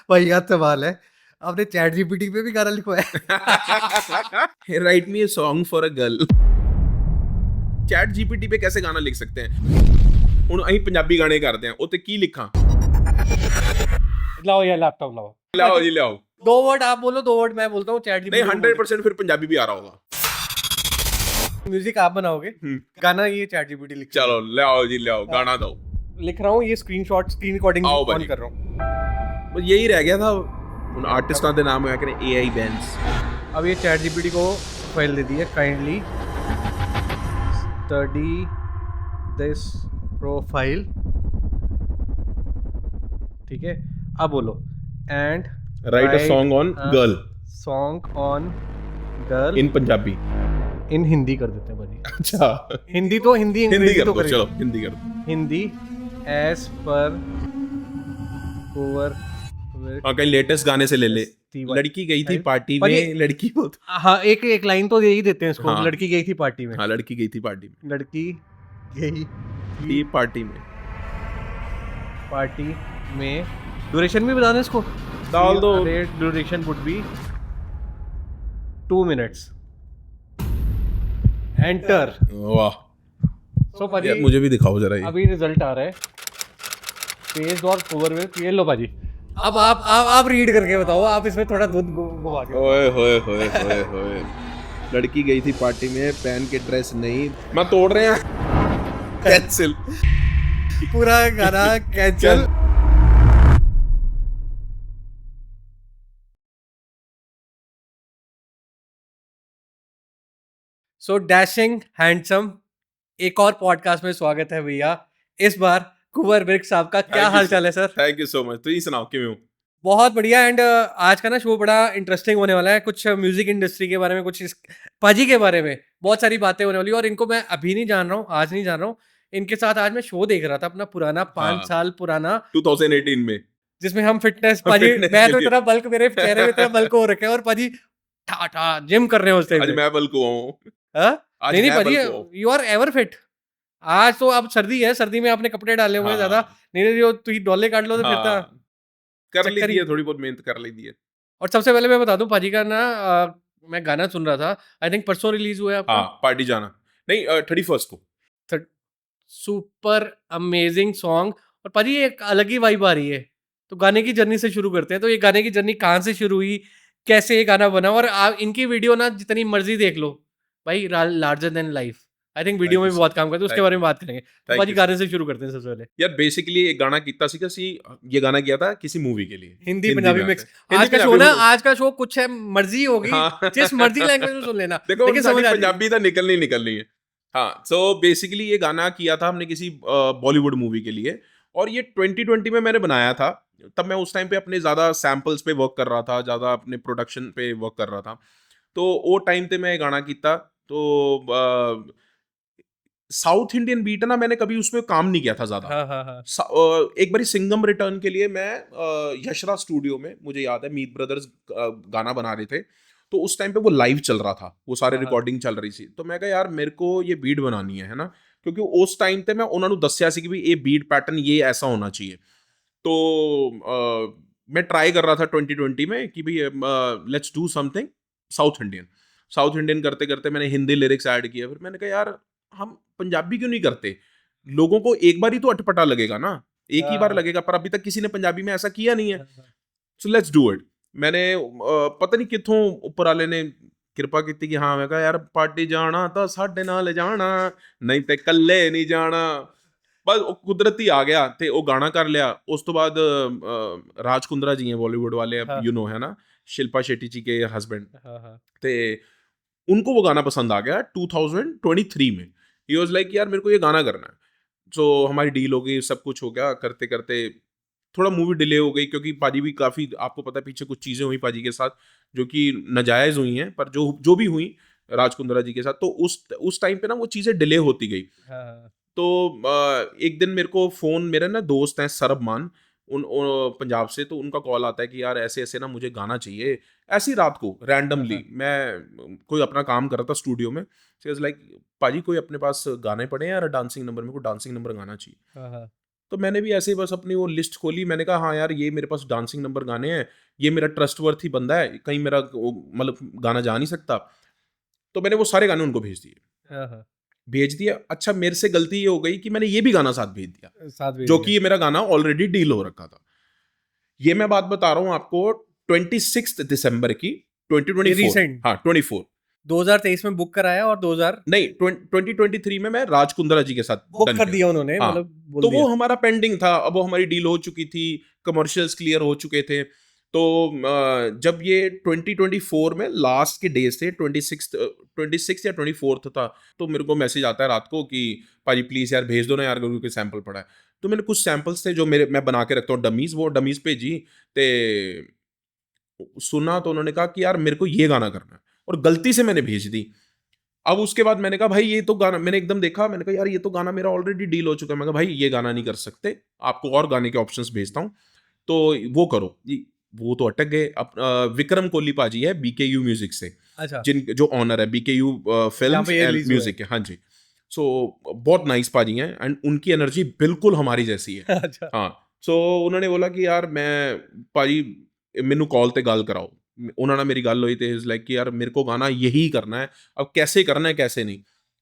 भैया सवाल है, आपने चैट जीपीटी पे भी गाना लिखवाया? Right me a song for a girl. Chat GPT पे कैसे गाना लिख सकते हैं? ਹੁਣ ਅਸੀਂ ਪੰਜਾਬੀ ਗਾਣੇ ਕਰਦੇ ਆ ਉੱਤੇ ਕੀ ਲਿਖਾਂ? लाओ या लैपटॉप लाओ। ਲਿਆਓ ਜੀ ਲਿਆਓ। 2 वर्ड आप बोलो, 2 वर्ड मैं बोलता हूँ, चैट नहीं जीपीटी 100% फिर पंजाबी भी आ रहा होगा। म्यूजिक आप बनाओगे, गाना ये चैट जीपीटी लिख चलो लियाओ जी लियाओ, गाना दो। लिख रहा हूँ, ये स्क्रीनशॉट स्क्रीन रिकॉर्डिंग आओ ऑन भाजी। कर रहा हूँ। बस यही रह ਗਿਆ था ਹੁਣ ਆਰਟਿਸਟਾਂ ਦੇ ਨਾਮ ਹੋਇਆ ਕਰੇ AI ਬੈਂਡਸ। अब ये चैट जीपीटी को फाइल दे दी है, काइंडली स्टडी दिस प्रोफाइल, ठीक है। अब बोलो and write a song on girl song on girl in Punjabi. In Hindi कर देते हैं भाजी। अच्छा हिंदी तो हिंदी हिंदी अंग्रेजी कर तो दो, करेंगे। चलो हिंदी कर दो। हिंदी एज पर ओवर हाँ कहीं लेटेस्ट गाने से ले ले। लड़की गई थी पार्टी पर में, ये- लड़की बहुत हाँ, एक लाइन तो यही देते हैं इसको। हाँ। लड़की गई थी पार्टी में, हाँ लड़की गई थी पार्टी में, लड़की गई थी पार्टी में। पार्टी में। ड्यूरेशन भी बता दें इसको, डाल दो। Duration would be 2 minutes। Enter. वाह सो पाजी यार मुझे भी दिखाओ जरा ये। अभी रिजल्ट आ रहा है, पेज और कवर में। ये लो पाजी, अब आप रीड करके बताओ, आप इसमें थोड़ा दूध घुमा के। ओए होए होए होए होए। लड़की गई थी पार्टी में, पहन के ड्रेस नहीं, मैं तोड़ रहे हैं। कैंसिल पूरा गाना कैंसिल। सो डैशिंग हैंडसम, एक और पॉडकास्ट में स्वागत है भैया। इस बार कुंवर विर्क साहब का क्या हाल चाल है sir? Thank you so much. तो ये सुनाओ क्यों? बहुत बढ़िया। एंड आज का ना शो बड़ा इंटरेस्टिंग होने वाला है। कुछ म्यूजिक इंडस्ट्री के बारे में, कुछ पाजी के बारे में बहुत सारी बातें होने वाली है। और इनको मैं अभी नहीं जान रहा हूँ, आज नहीं जान रहा हूँ। इनके साथ आज मैं शो देख रहा था अपना पुराना, 5 साल पुराना, 2018 में, जिसमें हम फिटनेस पाजी, fitness मैं के तो लिए। इतना बल्क, मेरे चेहरे में इतना बल्क हो रखा है, और पाजी ठा ठा जिम कर रहे हो उस टाइम आज पे। मैं बल को हूँ। हाँ? आज नहीं मैं पाजी, बल को हूँ। You are ever fit. आज तो अब सर्दी है, सर्दी में आपने कपड़े डाले हुए हैं ज्यादा। नहीं जो तुम डोले काट लो तो फिर तो कर ली चक्कर दी ही। है, थोड़ी बहुत मेहनत कर ली दी है। और सबसे पहले मैं बता दूं, पाजी का ना मैं गाना सुन रहा था, आई थिंक परसों रिलीज हुआ है आपका। हाँ पार्टी जाना नहीं, 31 को। Super amazing song. और पाजी एक अलग ही वाइब आ रही है। तो गाने की जर्नी से शुरू करते हैं। तो ये गाने की जर्नी कहाँ से शुरू हुई, कैसे ये गाना बना? और आप इनकी वीडियो ना जितनी मर्जी देख लो भाई, larger than life. I think video में भी बहुत काम करते हैं, उसके बारे में बात करेंगे। तो पाजी गाने से शुरू करते हैं सबसे पहले। यार बेसिकली एक गाना कीता सी सी, ये गाना किया था किसी मूवी के लिए, हिंदी पंजाबी में मिक्स। हिंदी आज का शो पंजाबी ना, में। आज का शो कुछ है मर्जी होगी, हाँ। जिस मर्जी लैंग्वेज में सुन लेना, देखो लेकिन समझ आ रही है। पंजाबी तो निकलनी है। हाँ सो बेसिकली ये गाना किया था हमने किसी बॉलीवुड मूवी के लिए, और ये 2020 में मैंने बनाया था। तब मैं उस टाइम पे अपने ज़्यादा सैम्पल्स पे वर्क कर रहा था, ज़्यादा अपने प्रोडक्शन पे वर्क कर रहा था। तो वो टाइम पे मैं ये गाना किया। तो साउथ इंडियन बीट है ना, मैंने कभी उसमें काम नहीं किया था ज़्यादा। हाँ हाँ हाँ। एक बारी सिंगम रिटर्न के लिए मैं यशराज स्टूडियो में, मुझे याद है मीत ब्रदर्स गाना बना रहे थे। तो उस टाइम पे वो लाइव चल रहा था, वो सारे हाँ। रिकॉर्डिंग चल रही थी। तो मैं कहा यार मेरे को ये बीट बनानी है ना, क्योंकि उस टाइम पे मैं उन्होंने दस्या सी कि भी ये बीट पैटर्न ये ऐसा होना चाहिए। तो मैं ट्राई कर रहा था 2020 में कि भाई let's do something south Indian. South Indian करते करते मैंने हिंदी लिरिक्स ऐड किया। फिर मैंने कहा यार हम पंजाबी क्यों नहीं करते? लोगों को एक बार ही तो अटपटा लगेगा ना, एक ही बार लगेगा, पर अभी तक किसी ने पंजाबी में ऐसा किया नहीं है। So let's do it. मैंने पता नहीं कितों ऊपर वाले ने किरपा की कि हाँ, मैं कहा यार पार्टी जाना तो साडे नाल जाना, नहीं ते कल्ले नहीं जाना। बस वो कुदरती आ गया ते वो गाना कर लिया। उस तो बाद राज कुंद्रा जी हैं बॉलीवुड वाले, हाँ। यू नो है ना, शिल्पा शेट्टी जी के हस्बैंड। हाँ हाँ। ते उनको वो गाना पसंद आ गया 2023 में। ही वाज लाइक यार मेरे को ये गाना करना है। सो हमारी डील हो गई, सब कुछ हो गया। करते करते थोड़ा मूवी डिले हो गई, क्योंकि पाजी भी काफ़ी, आपको पता है पीछे कुछ चीज़ें हुई पाजी के साथ जो कि नाजायज़ हुई हैं, पर जो भी हुई राज कुंद्रा जी के साथ, तो उस टाइम पे ना वो चीज़ें डिले होती गई। हाँ। तो एक दिन मेरे को फ़ोन, मेरे ना दोस्त हैं सरब मान, पंजाब से, तो उनका कॉल आता है कि यार ऐसे ऐसे ना मुझे गाना चाहिए। ऐसी रात को रैंडमली मैं कोई अपना काम कर रहा था स्टूडियो में। सो इज लाइक पाजी कोई अपने पास गाने पड़े हैं यार, डांसिंग नंबर, मेरे को डांसिंग नंबर गाना चाहिए। हाँ हाँ। तो मैंने भी ऐसे ही बस अपनी वो लिस्ट खोली, मैंने कहा हाँ यार ये मेरे पास डांसिंग नंबर गाने हैं, ये मेरा ट्रस्टवर्थी बंदा है, कहीं मेरा मतलब गाना जा नहीं सकता। तो मैंने वो सारे गाने उनको भेज दिए। हाँ, हाँ। भेज दिया, अच्छा मेरे से गलती ये हो गई कि मैंने ये भी गाना साथ भेज दिया, साथ भेज जो दिया। कि ये मेरा गाना ऑलरेडी डील हो रखा था। ये मैं बात बता रहा हूँ आपको 26 दिसंबर की ये 2024। रिसेंट हाँ 24 2023 में बुक कराया और 2000 नहीं 2023 में मैं राज कुंद्रा जी के साथ बुक डन कर किया दिया था। उन्होंने, हाँ, मतलब बोल तो वो दिया। हमारा पेंडिंग था, अब वो हमारी डील हो चुकी थी, कमर्शियल्स क्लियर हो चुके थे। तो जब ये 2024 में लास्ट के डेज थे, 26 या 24 था, तो मेरे को मैसेज आता है रात को कि भाजी प्लीज यार भेज दो ना यार, क्योंकि सैंपल पड़ा है। तो मैंने कुछ सैंपल्स थे जो मैं बना के रखता हूँ डमीज, वो डमीज भेजी। ते सुना तो उन्होंने कहा कि यार मेरे को ये गाना करना है, और गलती से मैंने भेज दी। अब उसके बाद मैंने कहा भाई ये तो गाना, मैंने एकदम देखा, मैंने कहा यार ये तो गाना मेरा ऑलरेडी डील हो चुका है। मैं कहा भाई ये गाना नहीं कर सकते, आपको और गाने के ऑप्शंस भेजता हूँ, तो वो करो। वो तो अटक गए। विक्रम कोहली पाजी है बीकेयू म्यूजिक से, अच्छा, जिन जो ऑनर है बीकेयू जहाँ फिल्म्स पे ये एंड रिलीज हुआ है। म्यूजिक है। हाँ जी। सो बहुत नाइस पाजी हैं, एंड उनकी एनर्जी बिल्कुल हमारी जैसी है। अच्छा। हाँ। सो उन्होंने बोला कि यार मैं पाजी मैनू कॉल ते गल कराओ। उन्होंने मेरी गल हुई थे, लाइक कि यार मेरे को गाना यही करना है, अब कैसे करना है कैसे नहीं।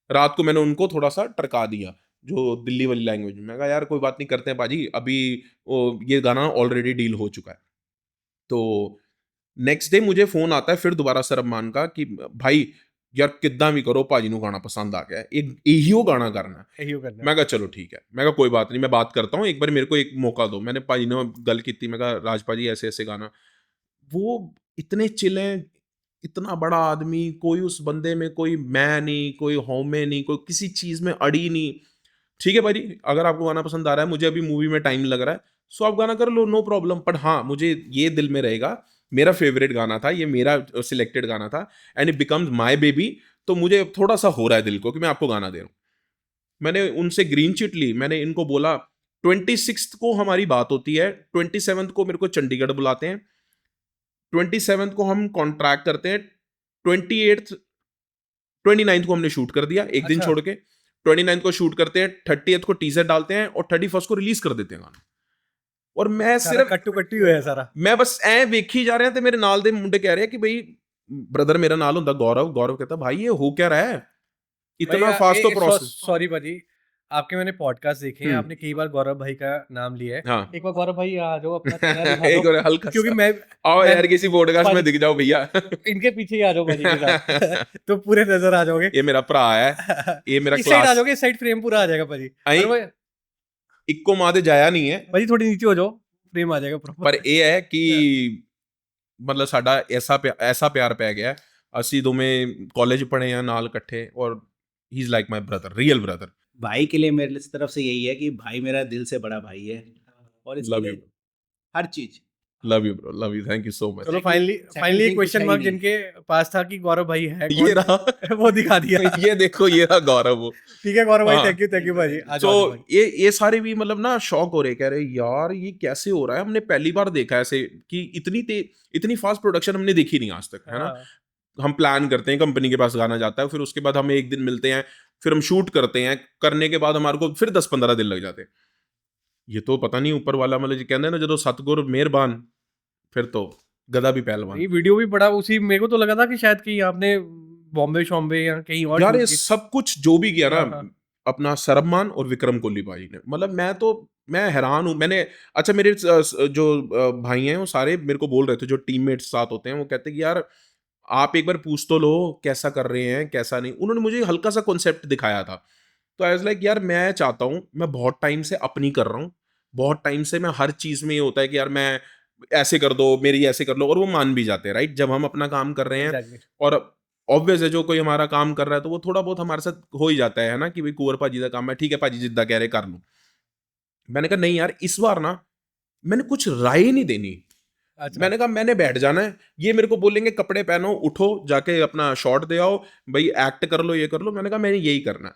रात को मैंने उनको थोड़ा सा टरका दिया जो दिल्ली वाली लैंग्वेज में। मैं कहा यार कोई बात नहीं, करते हैं पाजी, अभी ये गाना ऑलरेडी डील हो चुका है। तो नेक्स्ट डे मुझे फोन आता है फिर दोबारा सरबमान का कि भाई यार किद्दां भी करो भाजी नू गाना पसंद आ गया है, एक इहियो गाना करना है। यही करना है। मैं कहा चलो ठीक है, मैं कहा कोई बात नहीं, मैं बात करता हूँ, एक बार मेरे को एक मौका दो। मैंने भाजी ने गल की थी, मैं कहा राज भाजी ऐसे ऐसे गाना। वो इतने चिल हैं, इतना बड़ा आदमी, कोई उस बंदे में कोई मैं नहीं, कोई हौमे नहीं, कोई किसी चीज में अड़ी नहीं। ठीक है भाई, अगर आपको गाना पसंद आ रहा है, मुझे अभी मूवी में टाइम लग रहा है, सो आप गाना कर लो, नो प्रॉब्लम। बट हाँ मुझे ये दिल में रहेगा, मेरा फेवरेट गाना था ये, मेरा सिलेक्टेड गाना था, and it becomes my baby. तो मुझे थोड़ा सा हो रहा है दिल को कि मैं आपको गाना दे रहा हूँ। मैंने उनसे ग्रीन चिट ली, मैंने इनको बोला 26 को हमारी बात होती है, 27 को मेरे को चंडीगढ़ बुलाते हैं, 27 को हम कॉन्ट्रैक्ट करते हैं, 28 29 को हमने शूट कर दिया एक दिन अच्छा, छोड़ के, 29 को शूट करते हैं, 30th को टीजर डालते हैं, और 31st को रिलीज कर देते हैं गाना। और मैं सारा सिर्फ कट्टू कट्टू होया सारा। मैं बस ऐ वेखी जा रहे हैं, ते मेरे नाल दे मुंडे कह रहे हैं कि भाई ब्रदर, मेरा नाल होंदा गौरव। गौरव कहता भाई ये हो क्या रहा है, भाई इतना फास्ट तो प्रोसेस। सॉरी भाजी, आपके मैंने पॉडकास्ट देखे हैं, हम्म। आपने कई बार गौरव भाई का नाम लिया है। हाँ। एक बार गौरव भाई आ जाओ, अपना चेहरा दिखा दो। एक और हल्का क्योंकि सा, मैं आओ मैं यार किसी पॉडकास्ट में भाजी दिख जाओ भैया। इनके पीछे ही आ जाओ भाजी के साथ। तो पूरे नजर आ जाओगे। ये मेरा भरा है, ये मेरा इस साइड आ क्लास जाओगे, इस साइड फ्रेम पूरा आ जाएगा भाजी। आई, और भाई इक्को माँ दे जाया नहीं है। भाजी थोड़ी नीचे हो जाओ, फ्रेम आ जाएगा पर प्रॉपर। ये है कि मतलब साडा ऐसा प्यार पै गया है। ਅਸੀਂ ਦੋਵੇਂ ਕਾਲਜ ਪੜ੍ਹੇ ਆ ਨਾਲ ਇਕੱਠੇ, ਔਰ ਹੀ is like my brother, real brother. भाई के लिए मेरे तरफ से यही है कि भाई मेरा दिल से बड़ा भाई है, और इसके लव लिए यू, हर चीज। Love you bro, love you, thank you so much. चलो, Second- फाइनली second एक thing क्वेश्चन कुछ है मार्क ही नहीं। जिनके पास था कि गौरव भाई है ये कौन, रहा। वो दिखा दिया। ये देखो, ये रहा गौरव वो। ठीक है गौरव भाई, हाँ। थैंक यू भाजी, आ सो जाओ भाई। ये सारे भी मतलब ना शॉक हो रहे, कह रहे यार ये कैसे हो रहा है, हमने पहली बार देखा ऐसे कि इतनी फास्ट प्रोडक्शन हमने देखी नहीं आज तक, है ना। हाँ, हम प्लान करते हैं, कंपनी के पास गाना जाता है, फिर उसके बाद हम एक दिन मिलते हैं, फिर हम शूट करते हैं, करने के बाद हमारे को फिर 10-15 दिन लग जाते हैं। ये तो पता नहीं ऊपर वाला मतलब जी कहते हैं ना, जो सतगुर मेहरबान, फिर तो गधा भी पहलवान। ये वीडियो भी बड़ा उसी, मेरे को तो लगा था कि शायद कहीं आपने बॉम्बे शॉम्बे या कहीं और यार शूट ये की। सब कुछ जो भी किया ना, हाँ, हाँ। अपना सरबमान और विक्रम कोहली भाई ने, मतलब मैं हैरान हूँ। मैंने अच्छा मेरे जो भाई हैं वो सारे मेरे को बोल रहे थे, जो टीममेट्स साथ होते हैं, वो कहते हैं कि यार आप एक बार पूछ तो लो कैसा कर रहे हैं कैसा नहीं। उन्होंने मुझे हल्का सा कॉन्सेप्ट दिखाया था, तो आई वाज लाइक यार मैं चाहता हूँ, मैं बहुत टाइम से अपनी कर रहा हूँ, बहुत टाइम से मैं हर चीज में ये होता है कि यार मैं ऐसे कर दो, मेरी ऐसे कर लो, और वो मान भी जाते हैं, राइट, जब हम अपना काम कर रहे हैं। एग्जैक्टली। और ऑब्वियस है जो कोई हमारा काम कर रहा है तो वो थोड़ा बहुत हमारे साथ हो ही जाता है ना, कि भाई कुंवर भाजी का काम है, ठीक है भाजी जिद्दा कह रहे कर लो। मैंने कहा नहीं यार इस बार ना मैंने कुछ राय ही नहीं देनी। अच्छा, मैंने कहा मैंने बैठ जाना है, ये मेरे को बोलेंगे कपड़े पहनो, उठो जाके अपना शॉट दे आओ, भाई एक्ट कर लो, ये कर लो। मैंने कहा मैंने यही करना है।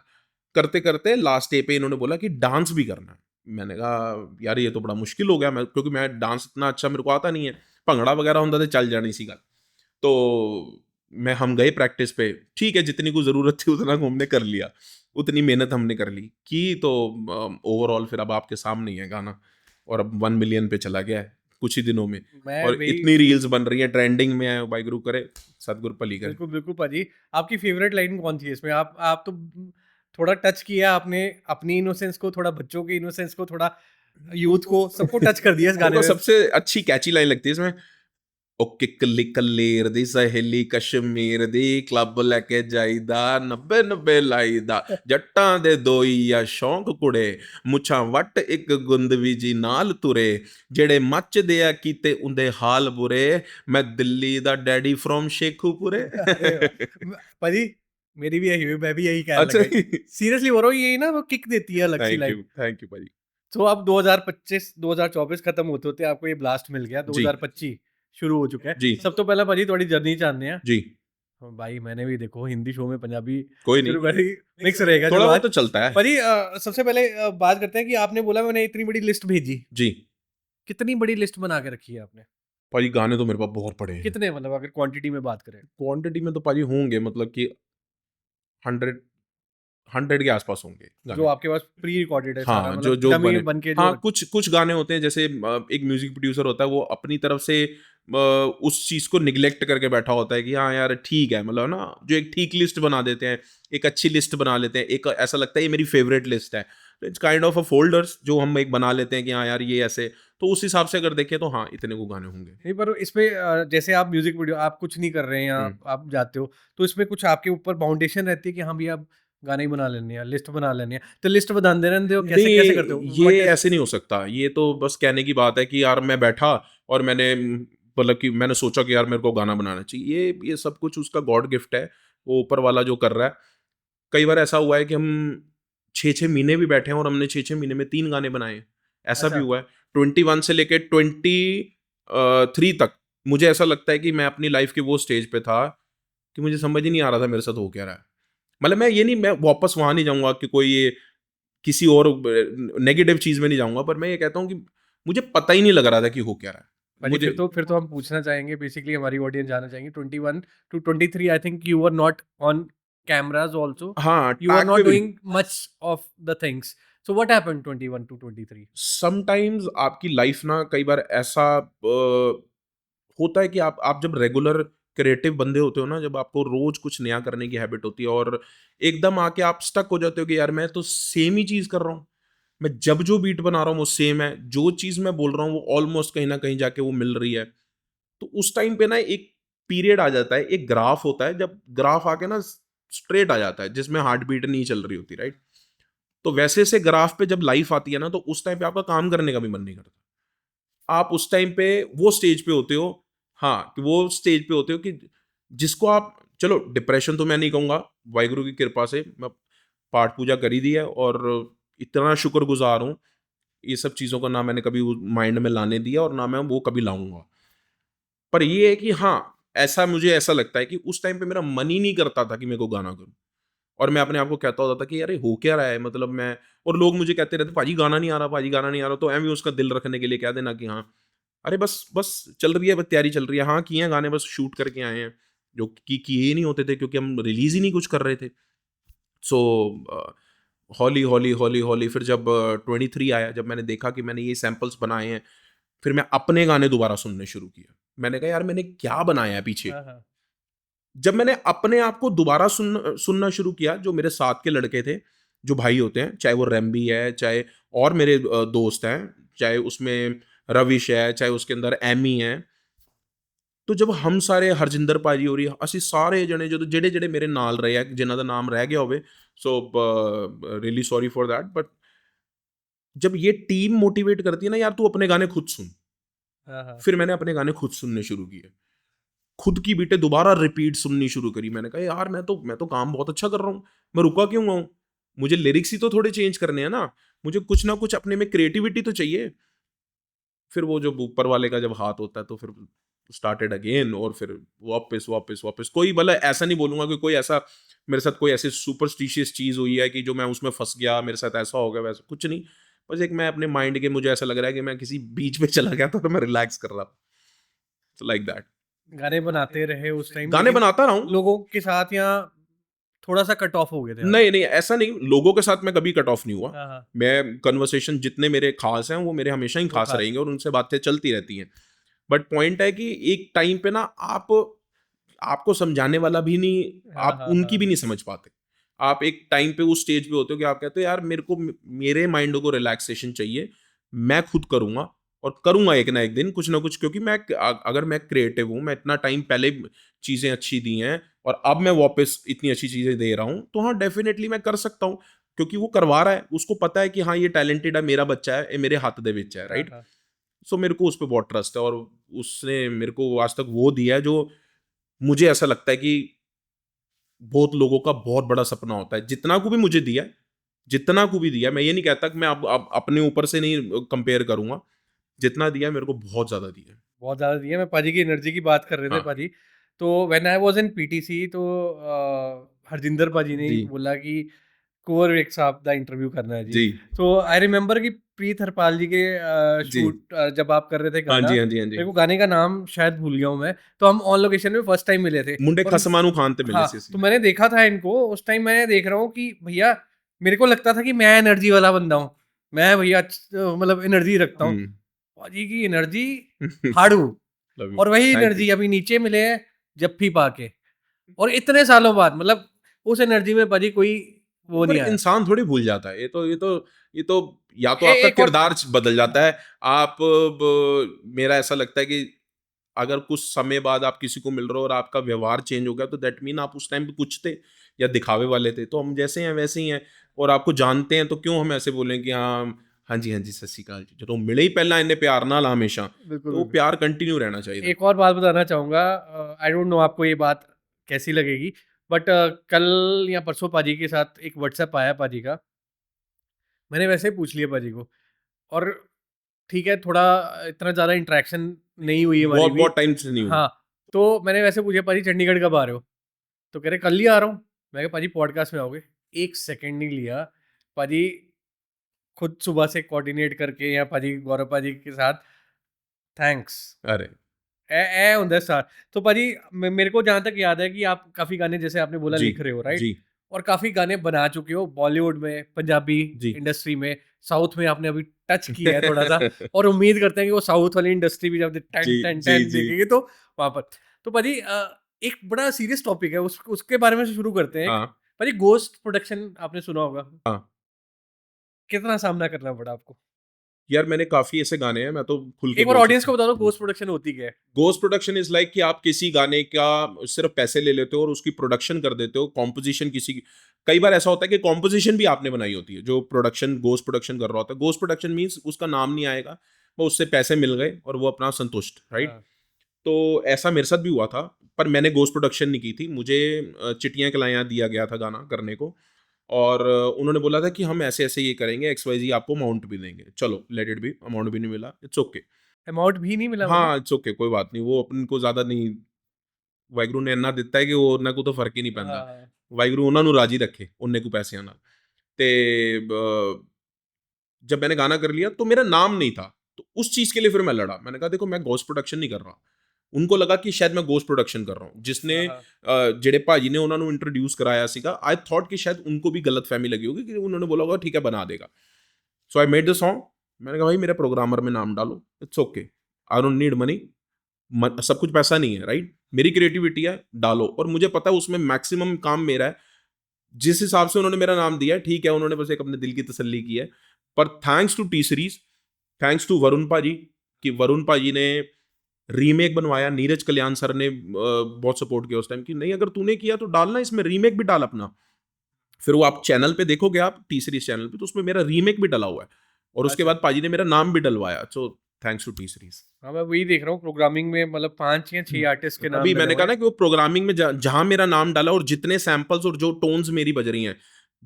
करते करते लास्ट डे पे इन्होंने बोला कि डांस भी करना है। मैंने कहा यार ये तो बड़ा मुश्किल हो गया, मैं क्योंकि मैं डांस इतना अच्छा मेरे को आता नहीं है, भंगड़ा वगैरह होता तो चल जानी सी गल। तो हम गए प्रैक्टिस पे, ठीक है जितनी को ज़रूरत थी उतना को हमने कर लिया, उतनी मेहनत हमने कर ली की, तो ओवरऑल फिर अब आपके सामने ही है गाना, और अब 1 मिलियन पे चला गया है कुछ ही दिनों में, मैं और वही इतनी रील्स बन रही हैं, ट्रेंडिंग में है, वाहिगुरु करे सतगुरु भली करे। बिल्कुल, बिल्कुल पाजी। आपकी फ़ेवरेट लाइन कौन-सी है इसमें? आप तो थोड़ा टच किया आपने अपनी इनोसेंस को, थोड़ा बच्चों की इनोसेंस को, थोड़ा यूथ को, सबको टच कर दिया इस मेरे गाने को में। सबसे अच्छी कैची लाइन लगती है इसमें, ओ किकली कलेर दी सहेली कश्मीर दी, क्लब लेके जाईदा 90 ਲਾਈਦਾ, ਜੱਟਾਂ ਦੇ ਦੋਈ ਆ ਸ਼ੌਂਕ ਕੁੜੇ, ਮੁੱਛਾਂ ਵੱਟ ਇੱਕ ਗੁੰਦਵੀ ਜੀ ਨਾਲ ਤੁਰੇ, ਜਿਹੜੇ ਮੱਚਦੇ ਆ ਕੀਤੇ ਉਹਦੇ ਹਾਲ ਬੁਰੇ, मैं दिल्ली दा डैडी फ्रॉम शेखूपुरे। अरे वाह! पाजी मेरी भी यही हुई, मैं भी यही कहने अच्छा, लगा। सीरियसली बोल रहा हूँ, यही ना वो किक देती है अलग सी लाइन। थैंक यू भाई। तो अब 2025 2024 खत्म होते-होते आपको ये ब्लास्ट मिल गया, जी 2025 शुरू हो चुका है। जी सब तो पहले पाजी थोड़ी जर्नी जानते हैं। जी, भाई मैंने भी देखो हिंदी शो में पंजाबी कोई नहीं, शुरू करी, मिक्स रहेगा थोड़ा चलो बहुत आज। तो चलता है। पाजी सबसे पहले बात करते हैं कि आपने बोला मैंने इतनी बड़ी लिस्ट भेजी। जी कितनी बड़ी लिस्ट बना के रखी है आपने? भाई गाने तो मेरे पास बहुत पड़े हैं, कितने मतलब अगर क्वांटिटी में बात करें? क्वांटिटी में तो भाई होंगे, मतलब कि 100 के आसपास होंगे जो गाने। आपके पास प्री रिकॉर्डेड है सारा, हाँ, जो मतलब जो डमी बने, बन के जो हाँ, कुछ गाने होते हैं जैसे एक म्यूजिक प्रोड्यूसर होता है, वो अपनी तरफ से उस चीज़ को निगलेक्ट करके बैठा होता है कि हाँ यार ठीक है, मतलब ना जो एक ठीक लिस्ट बना देते हैं, एक अच्छी लिस्ट बना लेते हैं, एक ऐसा लगता है ये मेरी फेवरेट लिस्ट है, तो it's kind of a folders जो हम एक बना लेते हैं कि हाँ यार ये ऐसे, तो उस हिसाब से अगर देखें तो हाँ इतने को गाने होंगे। नहीं, पर इसमें जैसे आप म्यूजिक वीडियो आप कुछ नहीं कर रहे हैं, आप जाते हो, तो इसमें कुछ आपके ऊपर बाउंडेशन रहती है कि हाँ भैया अब गाने ही बना लेने हैं, लिस्ट बना लेने हैं, तो लिस्ट बनाते रहते हो, कैसे कैसे करते हो? नहीं, ये ऐसे नहीं हो सकता, ये तो बस कहने की बात है कि यार मैं बैठा और मैंने मतलब कि मैंने सोचा कि यार मेरे को गाना बनाना चाहिए, ये सब कुछ उसका गॉड गिफ्ट है, वो ऊपर वाला जो कर रहा है। कई बार ऐसा हुआ है कि हम 6-6 महीने भी बैठे हैं और हमने 6-6 महीने में 3 गाने बनाए हैं, ऐसा भी अच्छा, हुआ है। 21 से लेके 23 तक मुझे ऐसा लगता है कि मैं अपनी लाइफ के वो स्टेज पे था कि मुझे समझ ही नहीं आ रहा था मेरे साथ हो क्या रहा है। मतलब मैं वापस वहाँ नहीं जाऊँगा कि कोई ये किसी और नेगेटिव चीज़ में नहीं जाऊँगा, पर मैं ये कहता हूँ कि मुझे पता ही नहीं लग रहा था कि हो क्या रहा है। भाई मुझे फिर तो हम पूछना चाहेंगे, बेसिकली हमारी ऑडियंस जानना चाहेंगे 21 to 23 I think you were not on cameras also, हाँ, यू आर ट्रैक पे नॉट भी doing much of the things, so what happened 21 to 23? Sometimes आपकी लाइफ ना कई बार ऐसा होता है कि आप जब रेगुलर क्रिएटिव बंदे होते हो ना, जब आपको रोज कुछ नया करने की हैबिट होती है और एकदम आके आप स्टक हो जाते हो कि यार मैं तो सेम ही चीज कर रहा हूँ, मैं जब जो बीट बना रहा हूँ वो सेम है, जो चीज मैं बोल रहा हूँ वो ऑलमोस्ट कहीं ना कहीं जाके वो मिल रही है, तो उस टाइम पे ना एक पीरियड आ जाता है, एक ग्राफ होता है, जब ग्राफ आके ना स्ट्रेट आ जाता है जिसमें हार्ट बीट नहीं चल रही होती, राइट? तो वैसे से ग्राफ पे जब लाइफ आती है ना, तो उस टाइम पे आपका काम करने का भी मन नहीं करता, आप उस टाइम पे वो स्टेज पे होते हो, हाँ, कि वो स्टेज पे होते हो कि जिसको आप, चलो डिप्रेशन तो मैं नहीं कहूँगा, वाहिगुरु की कृपा से मैं पाठ पूजा करी दी है और इतना शुक्रगुजार हूँ, ये सब चीज़ों का ना मैंने कभी माइंड में लाने दिया और ना मैं वो कभी लाऊंगा। पर ये है कि हाँ, ऐसा मुझे ऐसा लगता है कि उस टाइम पे मेरा मन ही नहीं करता था कि मैं को गाना करूँ, और मैं अपने आप को कहता होता था कि अरे हो क्या रहा है, मतलब मैं, और लोग मुझे कहते रहते भाजी गाना नहीं आ रहा, भाजी गाना नहीं आ रहा, तो एम भी उसका दिल रखने के लिए कह देना कि हाँ, अरे बस बस चल रही है, बस तैयारी चल रही है, हाँ किए हैं गाने, बस शूट करके आए हैं, जो कि किए ही नहीं होते थे क्योंकि हम रिलीज ही नहीं कुछ कर रहे थे। सो हौली हौली हौली हौली फिर जब 23 आया, जब मैंने देखा कि मैंने ये सैम्पल्स बनाए हैं, फिर मैं अपने गाने दोबारा सुनने शुरू किया, मैंने कहा यार मैंने क्या बनाया है पीछे। हाँ, हाँ। जब मैंने अपने आप को दोबारा सुनना शुरू किया, जो मेरे साथ के लड़के थे, जो भाई होते हैं, चाहे वो रैम्बी है, चाहे और मेरे दोस्त हैं, चाहे उसमें रविश है, चाहे उसके अंदर एमी है, तो जब हम सारे हरजिंदर भाजी हो रही, ਅਸੀਂ ਸਾਰੇ ਜਣੇ ਜਦੋਂ ਜਿਹੜੇ ਜਿਹੜੇ ਮੇਰੇ ਨਾਲ ਰਹੇ ਆ, ਜਿਨ੍ਹਾਂ ਦਾ ਨਾਮ ਰਹਿ ਗਿਆ ਹੋਵੇ, so really sorry for that, but जब ये टीम मोटिवेट करती है ना यार, तू अपने गाने खुद सुन, हाँ, हाँ। फिर मैंने अपने गाने खुद सुनने शुरू किए, खुद की बीटें दोबारा रिपीट सुननी शुरू करी, मैंने कहा यार मैं तो काम बहुत अच्छा कर रहा हूँ, मैं रुका क्यों हूँ, मुझे लिरिक्स ही तो थोड़े चेंज करने हैं ना, मुझे कुछ ना कुछ अपने में क्रिएटिविटी तो चाहिए। फिर वो जो ऊपर वाले का जब हाथ होता है तो फिर स्टार्टेड अगेन, और फिर वापस वापस वापस, कोई भला ऐसा नहीं बोलूंगा कि कोई ऐसा मेरे साथ कोई ऐसी सुपरस्टिशियस चीज हुई है कि जो मैं उसमें फंस गया, मेरे साथ ऐसा हो गया, वैसा कुछ नहीं, बस एक मैं अपने माइंड के, मुझे ऐसा लग रहा है कि मैं किसी बीच पे चला गया था तो मैं रिलैक्स कर रहा था, तो लाइक दैट। गाने बनाते रहे उस टाइम, गाने लेकिन बनाता रहा हूँ। लोगों के साथ यहाँ थोड़ा सा कट ऑफ हो गए थे आप। नहीं नहीं, ऐसा नहीं, लोगों के साथ मैं कभी कट ऑफ नहीं हुआ। हाँ हाँ, मैं कन्वर्सेशन जितने मेरे खास हैं वो मेरे हमेशा ही वो खास खास। रहेंगे और उनसे बातें चलती रहती हैं। बट पॉइंट है कि एक टाइम पे ना आपको समझाने वाला भी नहीं, हाँ आप हाँ उनकी हाँ, भी नहीं समझ पाते। आप एक टाइम पे उस स्टेज पे होते हो कि आप कहते हो यार मेरे को मेरे माइंड को रिलैक्सेशन चाहिए, मैं खुद करूंगा और करूंगा एक ना एक दिन कुछ ना कुछ, क्योंकि अगर मैं क्रिएटिव हूं, मैं इतना टाइम पहले चीजें अच्छी दी हैं और अब मैं वापस इतनी अच्छी चीजें दे रहा हूं, तो हाँ डेफिनेटली मैं कर सकता हूँ। क्योंकि वो करवा रहा है, उसको पता है कि हाँ ये टैलेंटेड है, मेरा बच्चा है, ये मेरे हाथ दे विच है, हाँ राइट। हाँ। सो मेरे को उस पर बहुत ट्रस्ट है और उसने मेरे को आज तक वो दिया है जो मुझे ऐसा लगता है कि बहुत लोगों का बहुत बड़ा सपना होता है। जितना को भी मुझे दिया है, जितना को भी दिया, मैं ये नहीं कहता कि मैं अब अपने ऊपर से नहीं कंपेयर करूंगा, जितना दिया मेरे को बहुत ज्यादा दिया है। बहुत ज़्यादा दिए। मैं पाजी की एनर्जी की बात कर रहे थे हाँ पाजी। तो when I was in PTC, तो हरजिंदर पाजी ने जी बोला कि कुंवर विवेक साहब का इंटरव्यू करना है जी। जी तो आई रिमेंबर कि प्रीत हरपाल जी के जी। शूट जब आप कर रहे थे हाँ गाना, जी हाँ जी हाँ जी। मेरे को गाने का नाम शायद भूल गया हूँ मैं। तो हम ऑन लोकेशन में फर्स्ट टाइम मिले थे मुंडे और खसमानू खान ते मिले हाँ, सी तो असी। मैंने देखा था इनको उस टाइम। मैं देख रहा हूँ कि भैया, मेरे को लगता था कि मैं एनर्जी वाला बंदा हूँ। मैं भैया मतलब एनर्जी रखता हूँ। हम्म। पाजी की एनर्जी फाड़ू। लव यू, और वही थैंक यू। एनर्जी अभी नीचे मिले हैं जप्फी पाके, और इतने सालों बाद, मतलब उस एनर्जी में पाजी कोई वो पर नहीं आया। इंसान थोड़ी भूल जाता है, ये तो या तो आपका एक और किरदार बदल जाता है। मेरा ऐसा लगता है कि अगर कुछ समय बाद आप किसी को मिल रहे हो और आपका व्यवहार चेंज हो गया, तो दैट मीन आप उस टाइम पे कुछ थे या दिखावे वाले थे। तो हम जैसे हैं वैसे ही हैं, और आपको जानते हैं तो क्यों हम ऐसे बोलें कि हाँ जी हाँ जी सत श्री अकाल जी, जो मिले ही पहला इन्हें प्यार नाल हमेशा, बिल्कुल तो वो बिल्कुल। प्यार कंटिन्यू रहना चाहिए। एक और बात बताना चाहूँगा, आई डोंट नो आपको ये बात कैसी लगेगी, बट कल या परसों पाजी के साथ एक व्हाट्सएप आया पाजी का। मैंने वैसे ही पूछ लिया पाजी को, और ठीक है, थोड़ा इतना ज़्यादा इंटरेक्शन नहीं हुई हमारी बहुत भी। बहुत टाइम से नहीं हुई। हाँ, तो मैंने वैसे पूछा, पाजी चंडीगढ़ कब आ रहे हो? तो कह रहे कल ही आ रहा हूँ। मैं कहा पाजी पॉडकास्ट में आओगे? 1 सेकंड नहीं लिया पाजी, खुद सुबह से कोऑर्डिनेट करके या पाजी गौरव पाजी के साथ, थैंक्स। अरे ए ਹੁੰਦਾ स्टार। तो पाजी मेरे को जहाँ तक याद है कि आप काफ़ी गाने, जैसे आपने बोला, जी लिख रहे हो, राइट? जी और काफ़ी गाने बना चुके हो बॉलीवुड में, पंजाबी जी। इंडस्ट्री में, साउथ में आपने अभी टच किया है थोड़ा-सा। और उम्मीद करते हैं कि वो साउथ वाली इंडस्ट्री भी जब जी टन टन जी टन जी। देखेंगे तो वहाँ पर। तो पाजी एक बड़ा सीरियस टॉपिक है, उसके बारे में से शुरू करते हैं। एक हाँ पाजी, घोस्ट प्रोडक्शन आपने सुना होगा। हाँ। कितना सामना करना पड़ा आपको? यार मैंने काफी ऐसे गाने हैं, मैं तो खुल के एक बार बोल ऑडियंस सकता को बता दो हूँ। घोस्ट प्रोडक्शन होती क्या है? गोस्ट प्रोडक्शन इज लाइक कि आप किसी गाने का सिर्फ पैसे ले लेते हो और उसकी प्रोडक्शन कर देते हो, कॉम्पोजिशन किसी की। कई बार ऐसा होता है कि कॉम्पोजिशन भी आपने बनाई होती है, जो प्रोडक्शन गोस्ट प्रोडक्शन कर रहा होता है। गोस्ट प्रोडक्शन मीन्स उसका नाम नहीं आएगा, वो उससे पैसे मिल गए और वो अपना संतुष्ट, राइट। हाँ। तो ऐसा मेरे साथ भी हुआ था, पर मैंने गोस्ट प्रोडक्शन नहीं की थी। मुझे चिट्टियाँ कलाइयाँ दिया गया था गाना करने को, और उन्होंने बोला था कि हम ऐसे ऐसे ये करेंगे, XYZ, आपको अमाउंट भी देंगे। चलो लेट इट बी, अमाउंट भी नहीं मिला, इट्स ओके। अमाउंट भी नहीं मिला मतलब? हाँ इट्स ओके, कोई बात नहीं, वो अपन को ज्यादा नहीं, ਵਾਹਿਗੁਰੂ ਨੇ ਇੰਨਾ ਦਿੱਤਾ ਹੈ ਕਿ ਉਹ ਉਹਨਾਂ ਕੋ ਤਾਂ ਫਰਕ ਹੀ ਨਹੀਂ ਪੈਂਦਾ। हाँ। ਵਾਹਿਗੁਰੂ ਉਹਨਾਂ ਨੂੰ ਰਾਜੀ ਰੱखे उन्ने को पैसिਆਂ ਨਾਲ। ਤੇ जब मैंने गाना कर लिया तो मेरा नाम नहीं था, तो उस चीज के लिए फिर मैं लड़ा। मैंने कहा देखो मैं गोस्ट प्रोडक्शन नहीं कर रहा। उनको लगा कि शायद मैं गोस्ट प्रोडक्शन कर रहा हूँ, जिसने हाँ, हाँ। ਜਿਹੜੇ ਭਾਜੀ ਨੇ ਉਹਨਾਂ ਨੂੰ ਇੰਟਰੋਡਿਊਸ ਕਰਾਇਆ ਸੀਗਾ, आई थॉट कि शायद उनको भी गलत फहमी लगी होगी, कि उन्होंने बोला होगा ठीक है बना देगा। सो आई मेड द सॉन्ग। मैंने कहा भाई मेरे प्रोग्रामर में नाम डालो, it's okay, I don't need money, सब कुछ पैसा नहीं है, राइट। मेरी क्रिएटिविटी है, डालो। और मुझे पता है उसमें मैक्सिमम काम मेरा है। जिस हिसाब से उन्होंने मेरा नाम दिया है, ठीक है, उन्होंने बस एक अपने दिल की तसल्ली की है। पर thanks to T Series, thanks to Varun पाजी, कि वरुण पाजी ने रीमेक बनवाया। नीरज कल्याण सर ने बहुत सपोर्ट किया उस टाइम, कि नहीं अगर तूने किया तो डालना इसमें, रीमेक भी डाल अपना। फिर वो आप चैनल पे देखोगे, आप टी सीरीज चैनल पे, तो उसमें मेरा रीमेक भी डला हुआ है, और उसके अच्छा। बाद पाजी ने मेरा नाम भी डलवाया। So thanks to T series. हाँ, मैं वही देख रहा हूँ प्रोग्रामिंग में, मतलब 5 या 6 आर्टिस्ट के नाम अभी डले मैंने हुए कहा हैं। ना कि वो प्रोग्रामिंग में जहां मेरा नाम डाला, और जितने सैंपल्स और जो टोन्स मेरी बज रही हैं,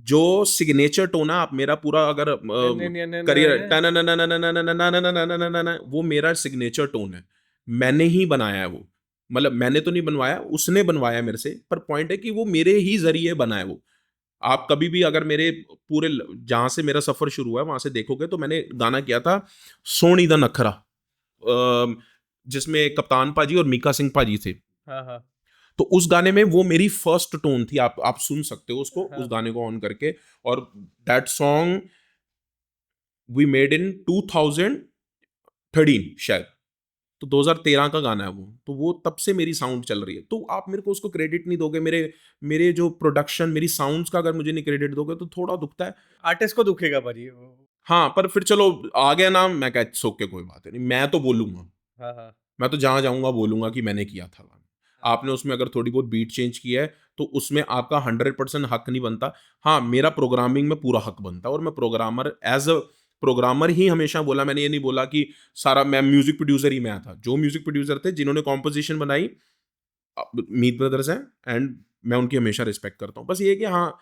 जो सिग्नेचर टोन है, आप मेरा पूरा अगर करियर, वो मेरा सिग्नेचर टोन है, मैंने ही बनाया है वो। मतलब मैंने तो नहीं बनवाया, उसने बनवाया मेरे से, पर पॉइंट है कि वो मेरे ही जरिए बना है वो। आप कभी भी अगर मेरे पूरे जहां से मेरा सफर शुरू हुआ है वहां से देखोगे, तो मैंने गाना किया था सोनी दा नखरा। जिसमें कप्तान पाजी और मीका सिंह पाजी थे। हाँ, हाँ। तो उस गाने में वो मेरी फर्स्ट टोन थी, आप सुन सकते हो उसको, हाँ। उस गाने को ऑन करके। और that song we made in 2013 शायद, तो 2013 का गाना है वो। तो वो तब से मेरी साउंड चल रही है। तो आप मेरे को उसको क्रेडिट नहीं दोगे, मेरे मेरे जो प्रोडक्शन, मेरी साउंड्स का अगर मुझे नहीं क्रेडिट दोगे तो थोड़ा दुखता है। आर्टिस्ट को दुखेगा भाजी वो। हाँ, पर फिर चलो आ गया नाम, मैं कह सो के कोई बात नहीं, मैं तो बोलूंगा, हाँ, हाँ। मैं तो जहां जाऊंगा बोलूंगा कि मैंने किया था गाना। आपने उसमें अगर थोड़ी बहुत बीट चेंज की है तो उसमें आपका 100% हक नहीं बनता। हाँ, मेरा प्रोग्रामिंग में पूरा हक बनता है, और मैं प्रोग्रामर एज अ प्रोग्रामर ही हमेशा बोला। मैंने ये नहीं बोला कि सारा मैं म्यूजिक प्रोड्यूसर ही मैं था। जो म्यूजिक प्रोड्यूसर थे जिन्होंने कॉम्पोजिशन बनाई, मीत ब्रदर्स हैं, एंड मैं उनकी हमेशा रिस्पेक्ट करता हूँ। बस ये है कि हाँ,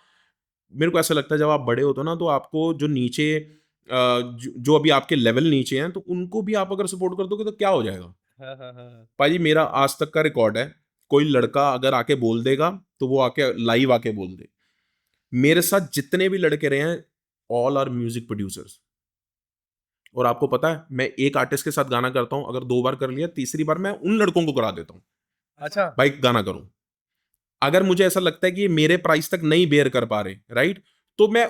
मेरे को ऐसा लगता है जब आप बड़े होते हो ना, तो आपको जो नीचे जो अभी आपके लेवल नीचे हैं, तो उनको भी आप अगर सपोर्ट कर दोगे तो क्या हो जाएगा। हाँ, हाँ, हाँ। भाई मेरा आज तक का रिकॉर्ड है, कोई लड़का अगर आके बोल देगा तो वो आके लाइव आके बोल दे। मेरे साथ जितने भी लड़के रहे हैं, ऑल आर म्यूजिक प्रोड्यूसर्स। और आपको पता है, मैं एक आर्टिस्ट के साथ गाना करता हूं, अगर 2 बार कर लिया, तीसरी बार मैं उन लड़कों को करा देता हूं, अच्छा। भाई गाना करो। अगर मुझे ऐसा लगता है कि ये मेरे प्राइस तक नहीं बेयर कर पा रहे, राइट, तो मैं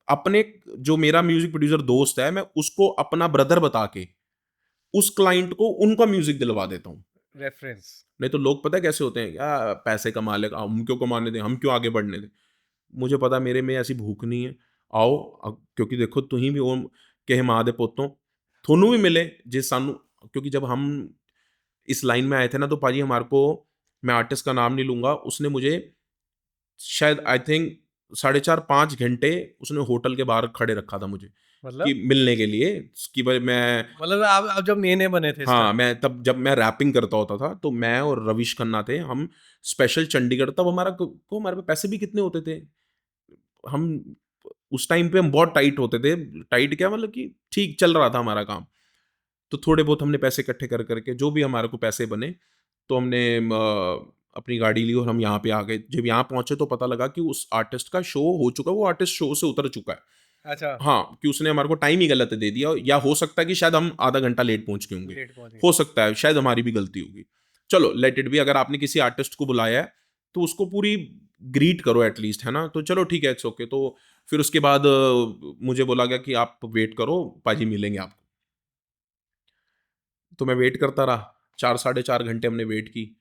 अपने जो मेरा म्यूजिक प्रोड्यूसर दोस्त है, मैं उसको अपना ब्रदर बता के उस क्लाइंट को उनका म्यूजिक दिलवा देता हूं। रेफरेंस। नहीं तो लोग पता है कैसे होते हैं, क्या पैसे कमा ले, हम क्यों कमाने दें, हम क्यों आगे बढ़ने दें। मुझे पता मेरे में ऐसी भूख नहीं है। आओ, क्योंकि देखो तुही भी वो कहे माँ दे पोतों, थोनू भी मिले जे सानू। क्योंकि जब हम इस लाइन में आए थे ना, तो पाजी हमारे को, मैं आर्टिस्ट का नाम नहीं लूंगा, उसने मुझे शायद आई थिंक 4.5-5 घंटे उसने होटल के बाहर खड़े रखा था मुझे, कि मतलब मिलने के लिए, कि भाई मैं, मतलब आप जब नए-नए बने थे इस हाँ, टाइम। मैं तब जब मैं रैपिंग करता होता था, तो मैं और रविश खन्ना थे, हम स्पेशल चंडीगढ़, तब हमारा को हमारे पे पैसे भी कितने होते थे, हम उस टाइम पे हम बहुत टाइट होते थे। टाइट क्या मतलब कि ठीक चल रहा था हमारा काम। तो थोड़े बहुत हमने पैसे इकट्ठे कर करके, जो भी हमारे को पैसे बने, तो हमने अपनी गाड़ी ली और हम यहाँ पे आ गए। जब यहाँ पहुंचे तो पता लगा कि उस आर्टिस्ट का शो हो चुका है, वो आर्टिस्ट शो से उतर चुका है। अच्छा। हाँ, कि उसने हमारे को टाइम ही गलत दे दिया, या हो सकता है कि शायद हम आधा घंटा लेट पहुंच गए होंगे, लेट पहुँच गए। हो सकता है शायद हमारी भी गलती होगी। चलो लेट इट बी। अगर आपने किसी आर्टिस्ट को बुलाया है तो उसको पूरी ग्रीट करो एटलीस्ट, है ना। तो चलो ठीक है, इट्स ओके। तो फिर उसके बाद मुझे बोला गया कि आप वेट करो, पाजी मिलेंगे आपको। तो मैं वेट करता रहा, 4 साढ़े 4 घंटे हमने वेट की।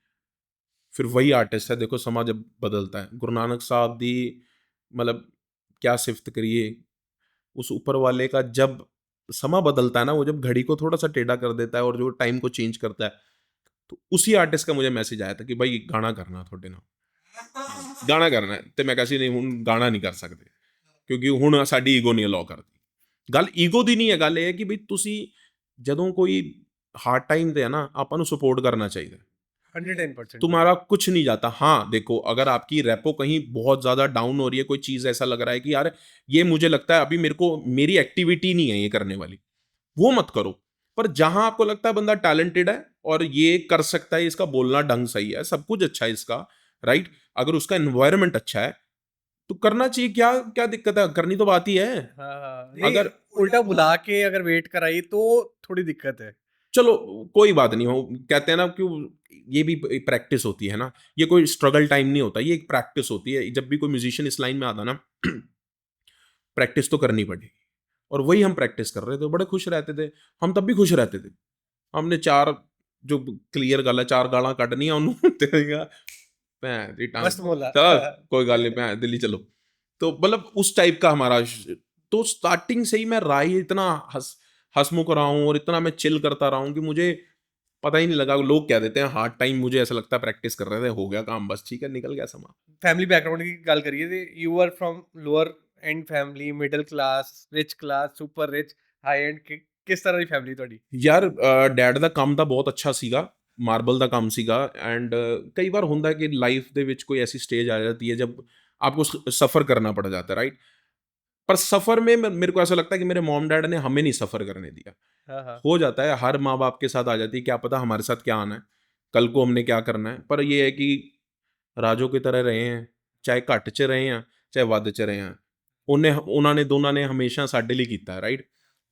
फिर वही आर्टिस्ट है, देखो समा जब बदलता है। गुरु नानक साहब दी, मतलब क्या सिफत करिए उस ऊपर वाले का। जब समा बदलता है ना, वो जब घड़ी को थोड़ा सा टेढ़ा कर देता है और जो टाइम को चेंज करता है, तो उसी आर्टिस्ट का मुझे मैसेज आया था कि भाई गाना करना थोड़े ना, गाना करना है। तो मैं कैसी नहीं हूँ, गाना नहीं कर सकते क्योंकि ਹੁਣ ਸਾਡੀ ਈਗੋ ਨਹੀਂ ਅਲਾਉ ਕਰਦੀ। ਗੱਲ ਈਗੋ ਦੀ ਨਹੀਂ ਹੈ, ਗੱਲ ਇਹ ਹੈ ਕਿ ਵੀ ਤੁਸੀਂ ਜਦੋਂ ਕੋਈ ਹਾਰਡ ਟਾਈਮ ਤੇ ਹੈ ਨਾ, ਆਪਾਂ ਨੂੰ ਸਪੋर्ट करना चाहिए। 110%। तुम्हारा कुछ नहीं जाता। हाँ देखो, अगर आपकी रेपो कहीं बहुत ज्यादा डाउन हो रही है, कोई चीज ऐसा लग रहा है कि यार ये मुझे लगता है अभी मेरे को, मेरी एक्टिविटी नहीं है ये करने वाली, वो मत करो। पर जहां आपको लगता है बंदा टैलेंटेड है और ये कर सकता है, इसका बोलना ढंग सही है, सब कुछ अच्छा है इसका, राइट, अगर उसका एनवायरनमेंट अच्छा है तो करना चाहिए। क्या क्या दिक्कत है, करनी तो बात ही है। हाँ, हाँ। नहीं, अगर उल्टा बुला के अगर वेट कराई तो थोड़ी दिक्कत है। चलो कोई बात नहीं हो, कहते हैं ना कि ये भी एक प्रैक्टिस होती है ना, ये कोई स्ट्रगल टाइम नहीं होता, ये एक प्रैक्टिस होती है। जब भी कोई म्यूजिशियन इस लाइन में आता ना, प्रैक्टिस तो करनी पड़ेगी। और वही हम प्रैक्टिस कर रहे थे, बड़े खुश रहते थे। हम तब भी खुश रहते थे। हमने 4, जो क्लियर गल है, 4 गालां ਕੱਢਣੀਆਂ ਉਹਨੂੰ ਤੇ ਭੈਣ ਦੀ ਟੰਗ, मस्त बोला। चल कोई गल नहीं, भैन दिल्ली चलो। तो मतलब उस टाइप का हमारा तो स्टार्टिंग से ही मैं राय इतना हंसमुख रहा हूँ और इतना मैं चिल करता रहा हूँ कि मुझे पता ही नहीं लगा। लोग कह देते हैं हार्ड टाइम, मुझे ऐसा लगता है प्रैक्टिस कर रहे थे, हो गया काम, बस ठीक है, निकल गया समा। फैमिली बैकग्राउंड की गल करिए ते you are from lower end family, middle class, rich class, super rich, high end किस तरह की फैमिली ਤੁਹਾਡੀ? ਯਾਰ ਡੈਡ ਦਾ ਕੰਮ ਤਾਂ ਬਹੁਤ ਅੱਛਾ ਸੀਗਾ, ਮਾਰਬਲ ਦਾ ਕੰਮ ਸੀਗਾ। ਐਂਡ ਕਈ ਬਾਰ ਹੁੰਦਾ है कि लाइफ ਦੇ ਵਿੱਚ कोई ऐसी स्टेज आ जाती है जब आपको सफ़र करना पड़ जाता है, राइट। पर सफ़र में मेरे को ऐसा लगता है कि मेरे मॉम डैड ने हमें नहीं सफ़र करने दिया। हाँ, हाँ। हो जाता है, हर माँ बाप के साथ आ जाती है, क्या पता हमारे साथ क्या आना है, कल को हमने क्या करना है। पर ये है कि ਰਾਜੋ की तरह रहे हैं, ਚਾਹੇ ਘੱਟ 'ਚ ਰਹੇ ਹਾਂ ਚਾਹੇ ਵੱਧ 'ਚ ਰਹੇ ਹਾਂ, ਉਹਨਾਂ ਨੇ ਦੋਨਾਂ ਨੇ ਹਮੇਸ਼ਾ ਸਾਡੇ ਲਈ ਕੀਤਾ, ਰਾਈਟ।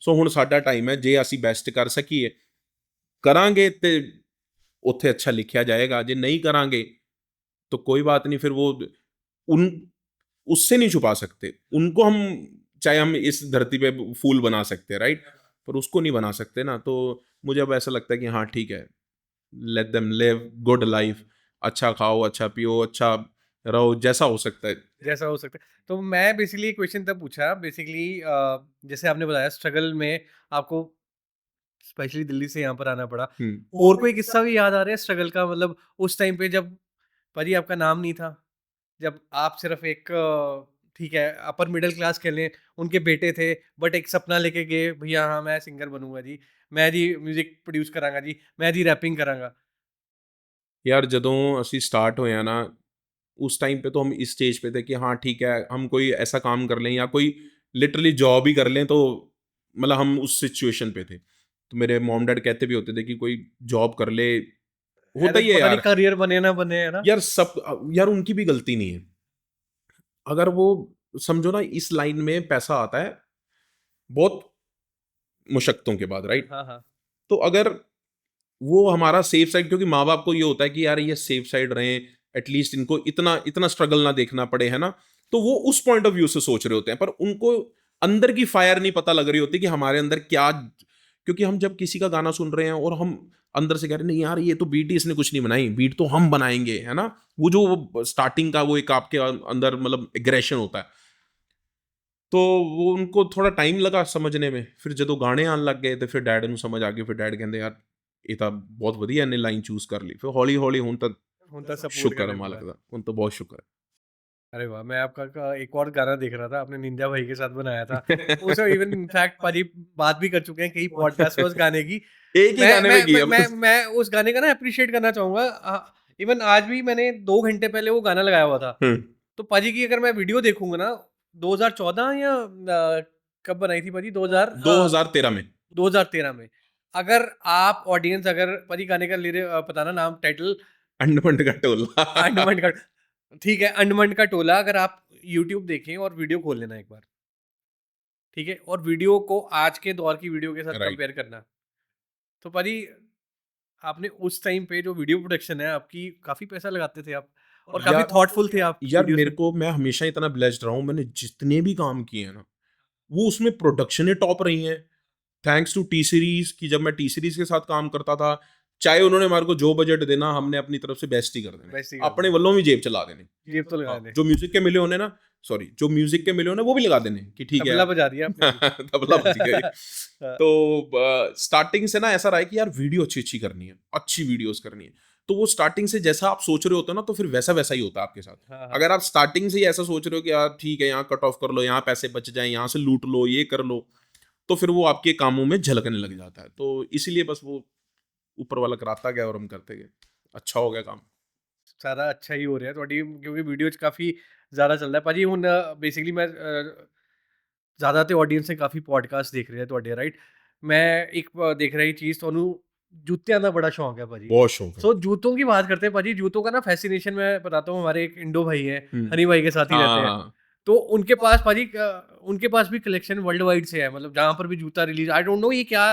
ਸੋ ਹੁਣ ਸਾਡਾ ਟਾਈਮ ਹੈ, ਜੇ ਅਸੀਂ ਬੈਸਟ ਕਰ ਸਕੀਏ ਕਰਾਂਗੇ, ਤੇ ਉੱਥੇ ਅੱਛਾ ਲਿਖਿਆ ਜਾएगा, ਜੇ नहीं करांगे तो कोई बात नहीं, फिर वो उन उससे नहीं छुपा सकते उनको। हम चाहे हम इस धरती पे फूल बना सकते हैं, राइट, पर उसको नहीं बना सकते ना। तो मुझे अब ऐसा लगता है कि हाँ ठीक है, let them live good life, अच्छा खाओ, अच्छा पियो, अच्छा रहो, जैसा हो सकता है। जैसा हो सकता है। तो मैं बेसिकली क्वेश्चन तब पूछा बेसिकली जैसे आपने बताया स्ट्रगल में आपको स्पेशली दिल्ली से यहाँ पर आना पड़ा। और कोई किस्सा भी याद आ रहा है स्ट्रगल का, मतलब उस टाइम पे जब भाजी आपका नाम नहीं था, जब आप सिर्फ एक ठीक है अपर मिडिल क्लास कह लें उनके बेटे थे, बट एक सपना लेके गए भैया हाँ मैं सिंगर बनूंगा जी, मैं जी म्यूजिक प्रोड्यूस करांगा जी, मैं जी रैपिंग करांगा। यार ਜਦੋਂ ਅਸੀਂ ਸਟਾर्ट ਹੋਏ ਆ ਨਾ, उस टाइम पे तो हम इस स्टेज पे थे कि हाँ ठीक है, हम कोई ऐसा काम कर लें या कोई लिटरली जॉब ही कर लें, तो मतलब हम उस सिचुएशन पे थे। तो मेरे मॉम डैड कहते भी होते थे कि कोई जॉब कर ले, होता ऐसे ही है पता नहीं यार। करियर बने ना बने, है ना। यार सब, यार उनकी भी गलती नहीं है। अगर वो, समझो ना, इस लाइन में पैसा आता है बहुत मुशक्क़तों के बाद, राइट। हाँ हाँ। तो अगर वो हमारा सेफ साइड, क्योंकि माँ बाप को ये होता है कि यार ये सेफ साइड रहें, एटलीस्ट इनको इतना इतना स्ट्रगल ना देखना पड़े, है ना। तो वो उस पॉइंट ऑफ व्यू से सोच रहे होते हैं, पर उनको अंदर की फायर नहीं पता लग रही होती कि हमारे अंदर क्या। क्योंकि हम जब किसी का गाना सुन रहे हैं और हम अंदर से कह रहे हैं नहीं यार ये तो बीट ही इसने कुछ नहीं बनाई, बीट तो हम बनाएंगे, है ना। वो जो स्टार्टिंग का वो एक आपके अंदर मतलब एग्रेशन होता है, तो वो उनको थोड़ा टाइम लगा समझने में। फिर ਜਦੋਂ ਗਾਣੇ ਆਉਣ ਲੱਗ ਗਏ ਤੇ ਫਿਰ ਡੈਡ ਨੂੰ ਸਮਝ ਆ ਗਈ, ਫਿਰ ਡੈਡ ਕਹਿੰਦੇ ਯਾਰ ਇਹ ਤਾਂ ਬਹੁਤ ਵਧੀਆ ਇਹਨੇ ਲਾਈਨ ਚੂਜ਼ ਕਰ ਲਈ। ਫਿਰ ਹੌਲੀ ਹੌਲੀ ਹੁਣ ਤਾਂ ਹੁਣ ਤਾਂ सपोर्ट ਸ਼ੁਕਰ कर ਹੈ रहे हैं ਮਾਲਕ पूरा। ਦਾ, ਹੁਣ ਤਾਂ ਬਹੁਤ ਸ਼ੁਕਰ अरे वाह! मैं आपका एक और गाना देख रहा था, आपने निंजा भाई के साथ बनाया था। है। उसे इवन इनफैक्ट पाजी बात भी कर चुके हैं कई पॉडकास्ट में उस गाने की। एक ही मैं गाने मैं में की मैं है मैं बस। मैं उस गाने का ना एप्रिशिएट करना चाहूँगा। इवन आज भी मैंने 2 घंटे पहले वो गाना लगाया हुआ था। तो पाजी की अगर मैं वीडियो देखूँगा ना 2014 या कब बनाई थी पाजी 2000 2013 में 2013 में। अगर आप ऑडियंस अगर पाजी गाने का बताना नाम टाइटल अंडमंड का टोला। अंडमान का ठीक है, अंडमान का टोला अगर आप यूट्यूब देखें और वीडियो खोल लेना एक बार, ठीक है? और वीडियो को आज के दौर की वीडियो के साथ राइट। कंपेयर करना, तो पाजी आपने उस टाइम पे जो वीडियो प्रोडक्शन है आपकी काफ़ी पैसा लगाते थे आप और काफ़ी यार थॉटफुल थे आप यार वीडियोज़ मेरे में। को, मैं हमेशा इतना ब्लेस्ड रहा हूँ, मैंने जितने भी काम किए हैं ना वो उसमें प्रोडक्शनें टॉप रही हैं, थैंक्स टू टी सीरीज। की जब मैं टी सीरीज के साथ काम करता था, चाहे उन्होंने हमारे को जो बजट देना, हमने अपनी तरफ से बेस्ट ही कर देना, बेस्ट ही कर अपने देना। वल्लों भी जेब चला देने। जेब तो लगा हाँ, दें। जो म्यूजिक के मिले होने ना, सॉरी, जो म्यूजिक के मिले होने वो भी लगा देने कि ठीक है तबला यार। बजा दिया आपने जी। तबला बज गई। हाँ, तो स्टार्टिंग से ना ऐसा रहा है कि यार वीडियो अच्छी अच्छी करनी है, अच्छी वीडियोस करनी है। तो वो स्टार्टिंग से जैसा आप सोच रहे होते हो ना, तो फिर वैसा वैसा ही होता है आपके साथ। हाँ, हाँ। अगर आप स्टार्टिंग से ही ऐसा सोच रहे हो कि यार ठीक है यहाँ कट ऑफ कर लो, यहाँ पैसे बच जाए, यहाँ से लूट लो, ये कर लो, तो फिर वो आपके कामों में झलकने लग जाता है। तो इसीलिए बस वो ऊपर वाला कराता गया और हम करते गए, अच्छा हो गया काम। सारा अच्छा ही हो ਰਿਹਾ ਤੁਹਾਡੀ ਕਿਉਂਕਿ ਵੀਡੀਓ 'ਚ ਕਾਫੀ ਜ਼ਿਆਦਾ ਚੱਲਦਾ ਭਾਜੀ। ਹੁਣ ਬੇਸਿਕਲੀ ਮੈਂ ਜ਼ਿਆਦਾ ਤੇ ਆਡੀਅנס ਨੇ ਕਾਫੀ ਪੋਡਕਾਸਟ ਦੇਖ ਰਹੇ ਆ ਤੁਹਾਡੇ, ਰਾਈਟ। मैं एक देख रही चीज़ ਤੁਹਾਨੂੰ जूतियां का बड़ा शौक है भाजी। बहुत शौक है। सो जूतों की बात करते हैं भाजी, जूतों का ना फैसिनेशन मैं बताता हूँ। हमारे एक इंडो भाई हैं, हनी भाई के साथ ही रहते हैं। हाँ, तो उनके पास भाजी उनके पास भी कलेक्शन वर्ल्ड वाइड से है, मतलब जहाँ पर भी जूता रिलीज, आई डोंट नो ये क्या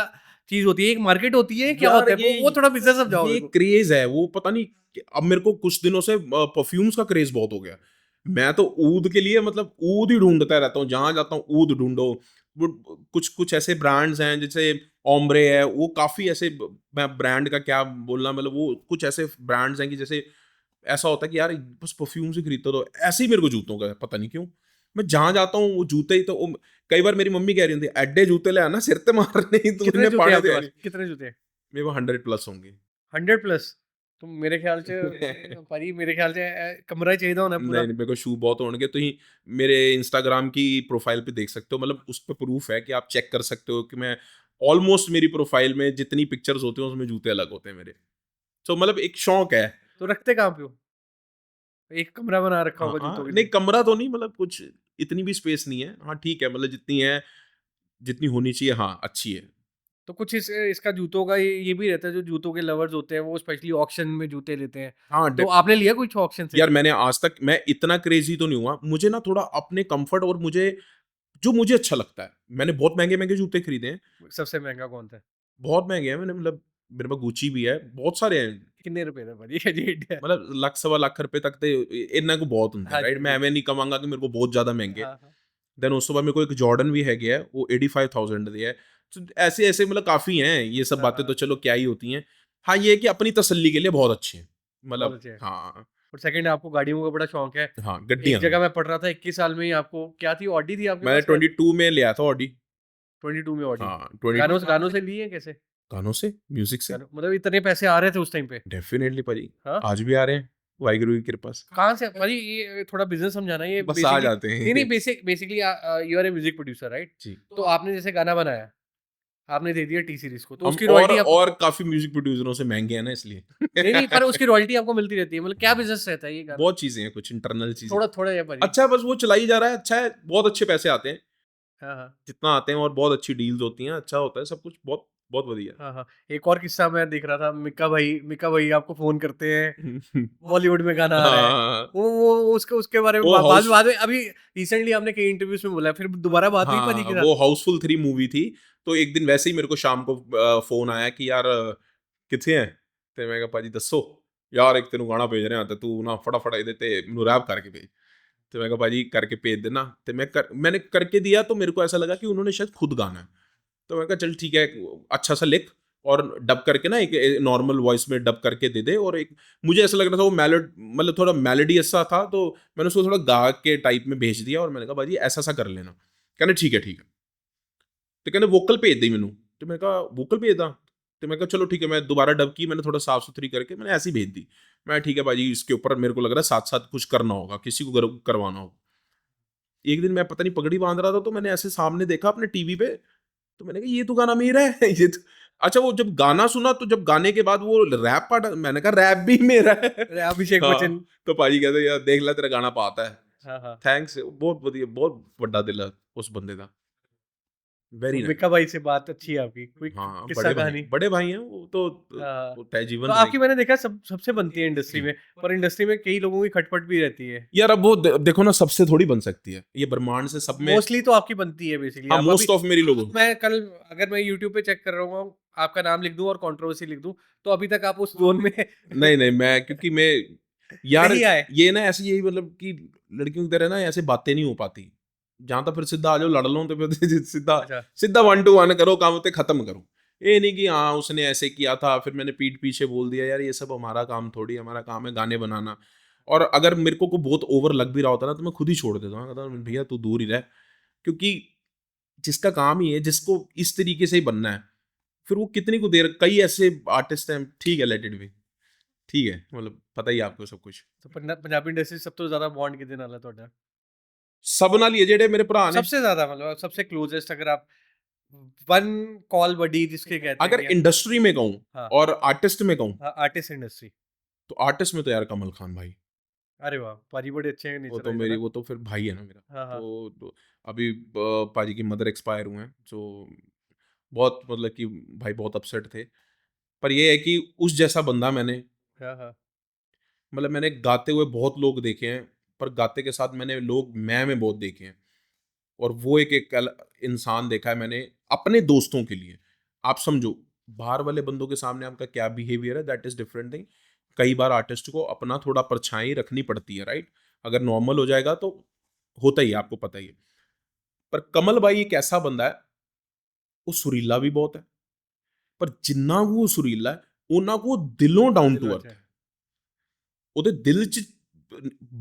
चीज़ होती है, एक मार्केट होती है क्या यार होता है वो थोड़ा बिजनेस समझाओ ये मेरे को। क्रेज है, वो पता नहीं अब मेरे को कुछ दिनों से परफ्यूम्स का क्रेज बहुत हो गया। मैं तो ऊद के लिए मतलब ऊद ही ढूंढता रहता हूँ, जहां जाता हूँ ऊद ढूंढो। वो कुछ कुछ ऐसे ब्रांड्स हैं जैसे ओम्ब्रे है, वो काफी ऐसे, मैं ब्रांड का क्या बोलना, मतलब वो कुछ ऐसे ब्रांड्स हैं कि जैसे ऐसा होता है कि यार बस परफ्यूम से खरीदता, तो ऐसे ही मेरे को जूतों का पता नहीं क्यों, मैं जहां जाता हूँ वो जूते ही तो कई बार मेरी मम्मी कह रही थी एड्डे जूते ले आना, सिर ते मारने ही तू कितने इन्हें जूते पाने आपके दे। पास, कितने जूते? मेरे को 100+ होंगे। 100 प्लस? तो मेरे ख्याल से भाजी मेरे ख्याल से कमरा ही चाहिए होना पूरा। नहीं, मेरे को शू बहुत होंगे। तो ही मेरे इंस्टाग्राम की प्रोफाइल पे देख सकते हो, मतलब उस पर प्रूफ है कि आप चेक कर सकते हो कि मैं ऑलमोस्ट मेरी प्रोफाइल में जितनी पिक्चर्स होती हैं उसमें जूते अलग होते हैं मेरे। तो मतलब एक शौक है। तो रखते कहाँ पे हो? एक कमरा बना रखा हाँ होगा हाँ, जूतों के नहीं लिए। कमरा तो नहीं, मतलब कुछ इतनी भी स्पेस नहीं है। हाँ ठीक है, मतलब जितनी है, जितनी होनी चाहिए, हाँ अच्छी है। तो कुछ इसका जूतों का ये भी रहता है, जो जूतों के लवर्स होते हैं वो स्पेशली ऑक्शन में जूते लेते हैं। हाँ तो आपने लिया कुछ ऑक्शन से? यार मैंने आज तक, मैं इतना क्रेजी तो नहीं हुआ, मुझे ना थोड़ा अपने कंफर्ट और मुझे जो मुझे अच्छा लगता है, मैंने बहुत महंगे महंगे जूते खरीदे हैं, सबसे महंगा कौन था? बहुत महंगे हैं मैंने, मतलब मेरे पास गुची भी है, बहुत सारे हैं ਕਿੰਨੇ ਰੁਪਏ ਦਾ ਭਾਜੀ ਏਜੰਟ ਹੈ? ਮਤਲਬ ਲੱਖ ਸਵਾ ਲੱਖ ਰੁਪਏ ਤੱਕ ਤੇ ਇੰਨਾ ਕੁ ਬਹੁਤ ਹੁੰਦਾ ਹਾਂਜੀ, ਰਾਈਟ, ਮੈਂ ਹਾਂਜੀ। ਐਵੇਂ ਨਹੀਂ ਕਵਾਂਗਾ ਕਿ ਮੇਰੇ ਕੋਲ ਬਹੁਤ ਜ਼ਿਆਦਾ ਮਹਿੰਗੇ। हाँ, हाँ। देन उस बाद मेरे को एक जॉर्डन भी है गया है, वो 85,000 दिया है। तो ऐसे ऐसे मतलब काफ़ी हैं ये सब हाँ, बातें, तो हाँ। चलो क्या ही होती हैं। हाँ, ये है कि अपनी तसल्ली के लिए बहुत अच्छे हैं, बहुत मतलब अच्छे हैं। हाँ, और सेकंड आपको गाड़ियों का बड़ा शौक है। हाँ, एक गड्डियाँ। जगह मैं पढ़ रहा था 21 साल में ही आपको क्या थी, ऑडी थी आपके मैंने पास शायद? 22 में लिया था ऑडी। 22 में ऑडी। हाँ, 20 गानों से लिए कैसे? गानों से, म्यूज़िक से, गानों मतलब इतने पैसे आ रहे थे उस टाइम पे? डेफ़िनेटली भाई, हाँ? आज भी आ रहे हैं, वाहिगुरु की कृपा से। कहाँ से भाजी ये थोड़ा बिज़नेस समझाना, ये बस आ बेसिकली जाते नहीं, नहीं हैं। Basically you are a music producer right? जी। तो आपने जैसे गाना बनाया, आपने दे दिया टी सीरीज़ को, तो हम उसकी रॉयल्टी आपको और काफ़ी म्यूज़िक प्रोड्यूसरों से महँगे हैं ना इसलिए। नहीं, नहीं पर उसकी रॉयल्टी आपको मिलती रहती है। मतलब क्या बिज़नेस रहता है ये गाना? बहुत चीज़ें हैं, कुछ इंटरनल चीज़ें। थोड़ा या भाजी? अच्छा, बस वो चला ही जा रहा है, अच्छा है, बहुत अच्छे पैसे आते हैं। हाँ, हाँ। जितना आते हैं और बहुत अच्छी डील्स होती हैं, अच्छा होता है सब कुछ, बहुत बहुत बढ़िया। हाँ, हाँ। एक और किस्सा मैं देख रहा था, मिक्का भाई आपको फ़ोन करते हैं, बॉलीवुड में गाना आ रहा है। हाँ, वो उसके उसके बारे में वो हाउस बाद में अभी रिसेंटली आपने कई इंटरव्यूज़ में बोला है, फिर दोबारा बात हुई पाजी हाँ, के साथ? वो हाउसफुल 3 मूवी थी, तो एक दिन वैसे ही मेरे को शाम को फ़ोन आया कि यार किथे हैं? ਤੇ ਮੈਂ ਕਿਹਾ ਭਾਜੀ ਦੱਸੋ, ਯਾਰ ਇੱਕ ਤੈਨੂੰ ਗਾਣਾ ਭੇਜ ਰਿਹਾ ਤੇ ਤੂੰ ਨਾ फटाफट ਇਹਦੇ ਤੇ ਮੈਨੂੰ रैप करके भेज। तो मैं कहा भाजी करके भेज देना, तो मैंने करके दिया, तो मेरे को ऐसा लगा कि उन्होंने शायद खुद गाना है, तो मैं कहा चल ठीक है, अच्छा सा लिख और डब करके ना एक नॉर्मल वॉइस में डब करके दे दे। और एक मुझे ऐसा लग रहा था वो मतलब थोड़ा मेलोडियस सा था, तो मैंने उसको थोड़ा गा के टाइप में भेज दिया और मैंने कहा भाजी ऐसा सा कर लेना। कहने ठीक है ठीक है, तो कहने वोकल भेज दी मैनू, तो मैं कहा वोकल भेज दा, तो मैं कहा चलो ठीक है, मैं दोबारा डब की, मैंने थोड़ा साफ सुथरी करके मैंने ऐसे ही भेज दी। मैं ठीक है भाजी, इसके ऊपर मेरे को लग रहा है साथ साथ कुछ करना होगा, किसी को करवाना होगा। एक दिन मैं पता नहीं पगड़ी बांध रहा था, तो मैंने ऐसे सामने देखा अपने टीवी पे, तो मैंने कहा ये तो गाना मेरा है। ये तो अच्छा, वो जब गाना सुना, तो जब गाने के बाद वो रैप पार्ट, मैंने कहा रैप भी मेरा है। अरे अभिषेक हाँ, बच्चन। तो भाजी कहते यार देख ले तेरा गाना पाता है। हाँ, हाँ। थैंक्स, बहुत बढ़िया, बहुत बड़ा दिल है उस बंदे का, वेरी तो नाइस। मिक्का भाई से बात अच्छी है आपकी, कोई हाँ, किस्सा कहानी? बड़े भाई हैं वो तो, हाँ। वो तय तो जीवन आपकी रहेगी। मैंने देखा सबसे बनती है इंडस्ट्री में, पर इंडस्ट्री में कई लोगों की खटपट भी रहती है। यार अब वो देखो ना, सबसे थोड़ी बन सकती है ये ब्रह्मांड से, सब में। मोस्टली तो आपकी बनती है बेसिकली। हाँ, आप मोस्ट अभी ऑफ मेरी लोगों मैं कल अगर मैं यूट्यूब पे चेक कर रहा हूँ, आपका नाम लिख दूँ और कंट्रोवर्सी लिख दूँ, तो अभी तक आप उस ज़ोन में नहीं नहीं, मैं क्योंकि मैं यार नहीं आए। ये ना ऐसी, यही मतलब कि लड़कियों की तरह ना ऐसे बातें नहीं हो पाती, जहां तक फिर सीधा आ जाओ लड़ लो, तो फिर सीधा अच्छा। सीधा 1 to 1 करो काम, तो खत्म करो। ये नहीं कि हाँ उसने ऐसे किया था फिर मैंने पीठ पीछे बोल दिया, यार ये सब हमारा काम थोड़ी, हमारा काम है गाने बनाना। और अगर मेरे को बहुत ओवर लग भी रहा होता ना, तो मैं खुद ही छोड़ देता हूँ, कहता हूँ भैया तू दूर ही रह, क्योंकि जिसका काम ही है, जिसको इस तरीके से ही बनना है, फिर वो कितनी को देर, कई ऐसे आर्टिस्ट हैं, ठीक है लेट इट बी, ठीक है, मतलब पता ही है आपको सब कुछ। तो पंजाबी इंडस्ट्री सब तो ज्यादा बॉन्ड किहदे नाल है ਤੁਹਾਡਾ? सब नाल ही है जेडे मेरे भरा ने। सबसे ज्यादा मतलब सबसे क्लोजेस्ट, अगर आप वन कॉल बडी जिसके कहते हैं अगर कि इंडस्ट्री में कहूँ हाँ, और आर्टिस्ट में कहूँ, हाँ आर्टिस्ट इंडस्ट्री। तो आर्टिस्ट में तो यार कमल खान भाई, अरे वाह, पाजी बड़े अच्छे वो नेचर तो है मेरी, ना। वो तो फिर भाई है ना मेरा। हाँ, हाँ। तो अभी पाजी की मदर एक्सपायर हुए हैं, तो बहुत मतलब कि भाई बहुत अपसेट थे। पर ये है कि उस जैसा बंदा मैंने, हाँ, हाँ। मतलब मैंने गाते हुए बहुत लोग देखे हैं, पर गाते के साथ मैंने लोग मैं में बहुत देखे हैं। और वो एक इंसान देखा है मैंने अपने दोस्तों के लिए। आप समझो बाहर वाले बंदों के सामने आपका क्या बिहेवियर है, दैट इज डिफरेंट थिंग। कई बार आर्टिस्ट को अपना थोड़ा परछाई रखनी पड़ती है, राइट। अगर नॉर्मल हो जाएगा तो होता ही है, आपको पता ही है। पर कमल भाई एक ऐसा बंदा है, वो सुरीला भी बहुत है, पर जिन्ना वो सुरीला है उन्ना को दिलों डाउन टू अर्थ है। ਉਹਦੇ ਦਿਲ 'ਚ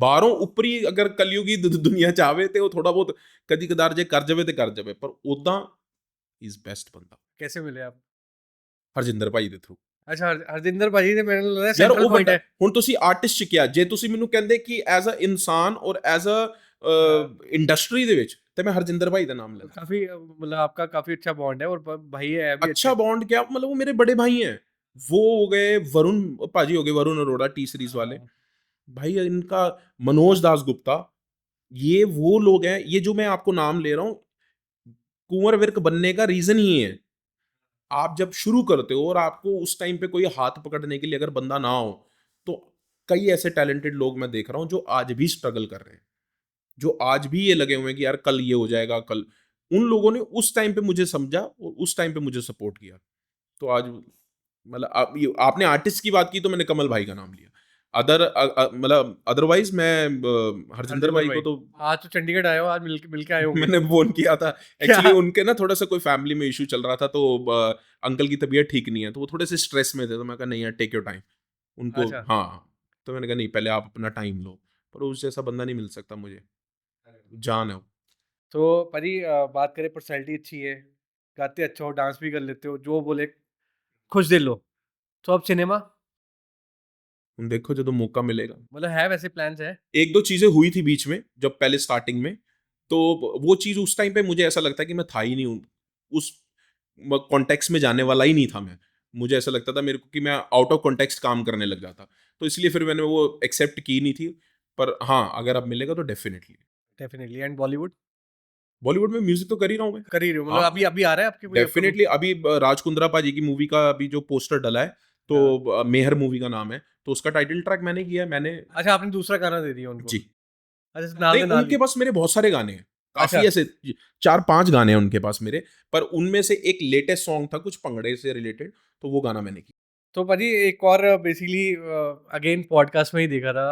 ਬਾਹਰੋਂ ਉੱਪਰੀ ਅਗਰ ਕਲਯੁਗੀ ਦੁਨੀਆ 'ਚ ਆਵੇ ਤੇ ਉਹ ਥੋੜਾ ਬਹੁਤ ਕਦੀ ਕਦਾਰ ਜੇ ਕਰ ਜਾਵੇ ਤੇ ਕਰ ਜਾਵੇ, ਪਰ ਉਦਾਂ ਇਜ਼ ਬੈਸਟ ਬੰਦਾ। कैसे मिले आप? ਹਰਜਿੰਦਰ ਭਾਈ ਦੇ ਥਰੂ। अच्छा, हरजिंदर भाजी ने मेरे लगता है ਯਾਰ सेंट्रल ਉਹ पॉइंट ਬੰਦਾ, है। ਹੁਣ ਤੁਸੀਂ ਆਰਟਿਸਟ 'ਚ ਕਿਹਾ, ਜੇ ਤੁਸੀਂ ਮੈਨੂੰ ਕਹਿੰਦੇ ਕਿ ਐਜ਼ ਅ ਇਨਸਾਨ ਔਰ ਐਜ਼ ਅ ਇੰਡਸਟਰੀ ਦੇ ਵਿੱਚ, ਤੇ ਮੈਂ ਹਰਜਿੰਦਰ ਭਾਈ ਦਾ ਨਾਮ ਲੈਂਦਾ। काफी मतलब आपका काफी अच्छा बॉन्ड है, और भाई है भी अच्छा बॉन्ड क्या, मतलब वो मेरे बड़े भाई हैं। वो हो गए वरुण पाजी, हो गए वरुण अरोड़ा टी सीरीज वाले हाँ। भाई, इनका मनोज दास गुप्ता, ये वो लोग हैं, ये जो मैं आपको नाम ले रहा हूँ, कुंवर विर्क बनने का रीजन ही है। आप जब शुरू करते हो और आपको उस टाइम पे कोई हाथ पकड़ने के लिए अगर बंदा ना हो, तो कई ऐसे टैलेंटेड लोग मैं देख रहा हूँ जो आज भी स्ट्रगल कर रहे हैं, जो आज भी ये लगे हुए हैं कि यार कल ये हो जाएगा, कल। उन लोगों ने उस टाइम पे मुझे समझा और उस टाइम पे मुझे सपोर्ट किया, तो आज मतलब आपने आर्टिस्ट की बात की तो मैंने कमल भाई का नाम लिया। मतलब अदरवाइज मैं हरजिंदर हरजिंदर भाई को भाई, तो आज तो चंडीगढ़ आए हो, आज मिलके आए होंगे। मैंने फोन किया था। क्या? एक्चुअली उनके ना थोड़ा सा कोई फैमिली में इशू चल रहा था, तो अंकल की तबीयत ठीक नहीं है, तो वो थोड़े से स्ट्रेस में थे, तो मैं कहा नहीं यार, टेक योर टाइम उनको। अच्छा। हाँ, तो मैंने कहा नहीं, पहले आप अपना टाइम लो, पर उस जैसा बंदा नहीं मिल सकता मुझे, जान है वो। तो पाजी बात करें, पर्सनैलिटी अच्छी है, गाते अच्छा हो, डांस भी कर लेते हो, जो बोले खुश दिल हो, तो अब सिनेमा देखो ਜਦੋਂ मौका मिलेगा। मतलब है, वैसे प्लान्स है? एक दो चीजें हुई थी बीच में, जब पहले स्टार्टिंग में, तो वो चीज उस टाइम पे मुझे ऐसा लगता है कि मैं था ही नहीं उस कॉन्टेक्स्ट में जाने वाला ही नहीं था मैं। मुझे ऐसा लगता था मेरे को कि मैं आउट ऑफ कॉन्टेक्स्ट काम करने लग जाता, तो इसलिए फिर मैंने वो एक्सेप्ट की नहीं थी। पर हाँ, अगर अब मिलेगा तो definitely. Definitely. And Bollywood Bollywood में म्यूजिक तो कर ही रहा हूँ मैं। कर ही रहे हो, मतलब हाँ, अभी अभी आ रहा है आपके कोई अपकमिंग? डेफिनेटली। अभी राज कुंद्रा पाजी की मूवी का अभी जो पोस्टर डला है, तो मेहर मूवी का नाम है, तो उसका टाइटल ट्रैक मैंने किया है, मैंने। अच्छा, आपने दूसरा गाना दे दिया उनको? जी। अच्छा, नाल नहीं, दे नाल उनके ही। पास मेरे बहुत सारे गाने हैं, अच्छा। काफी ऐसे 4-5 गाने हैं उनके पास मेरे, पर उनमें से एक लेटेस्ट सॉन्ग था कुछ पंगड़े से रिलेटेड, तो वो गाना मैंने किया। तो पाजी एक और बेसिकली अगेन पॉडकास्ट में ही देखा था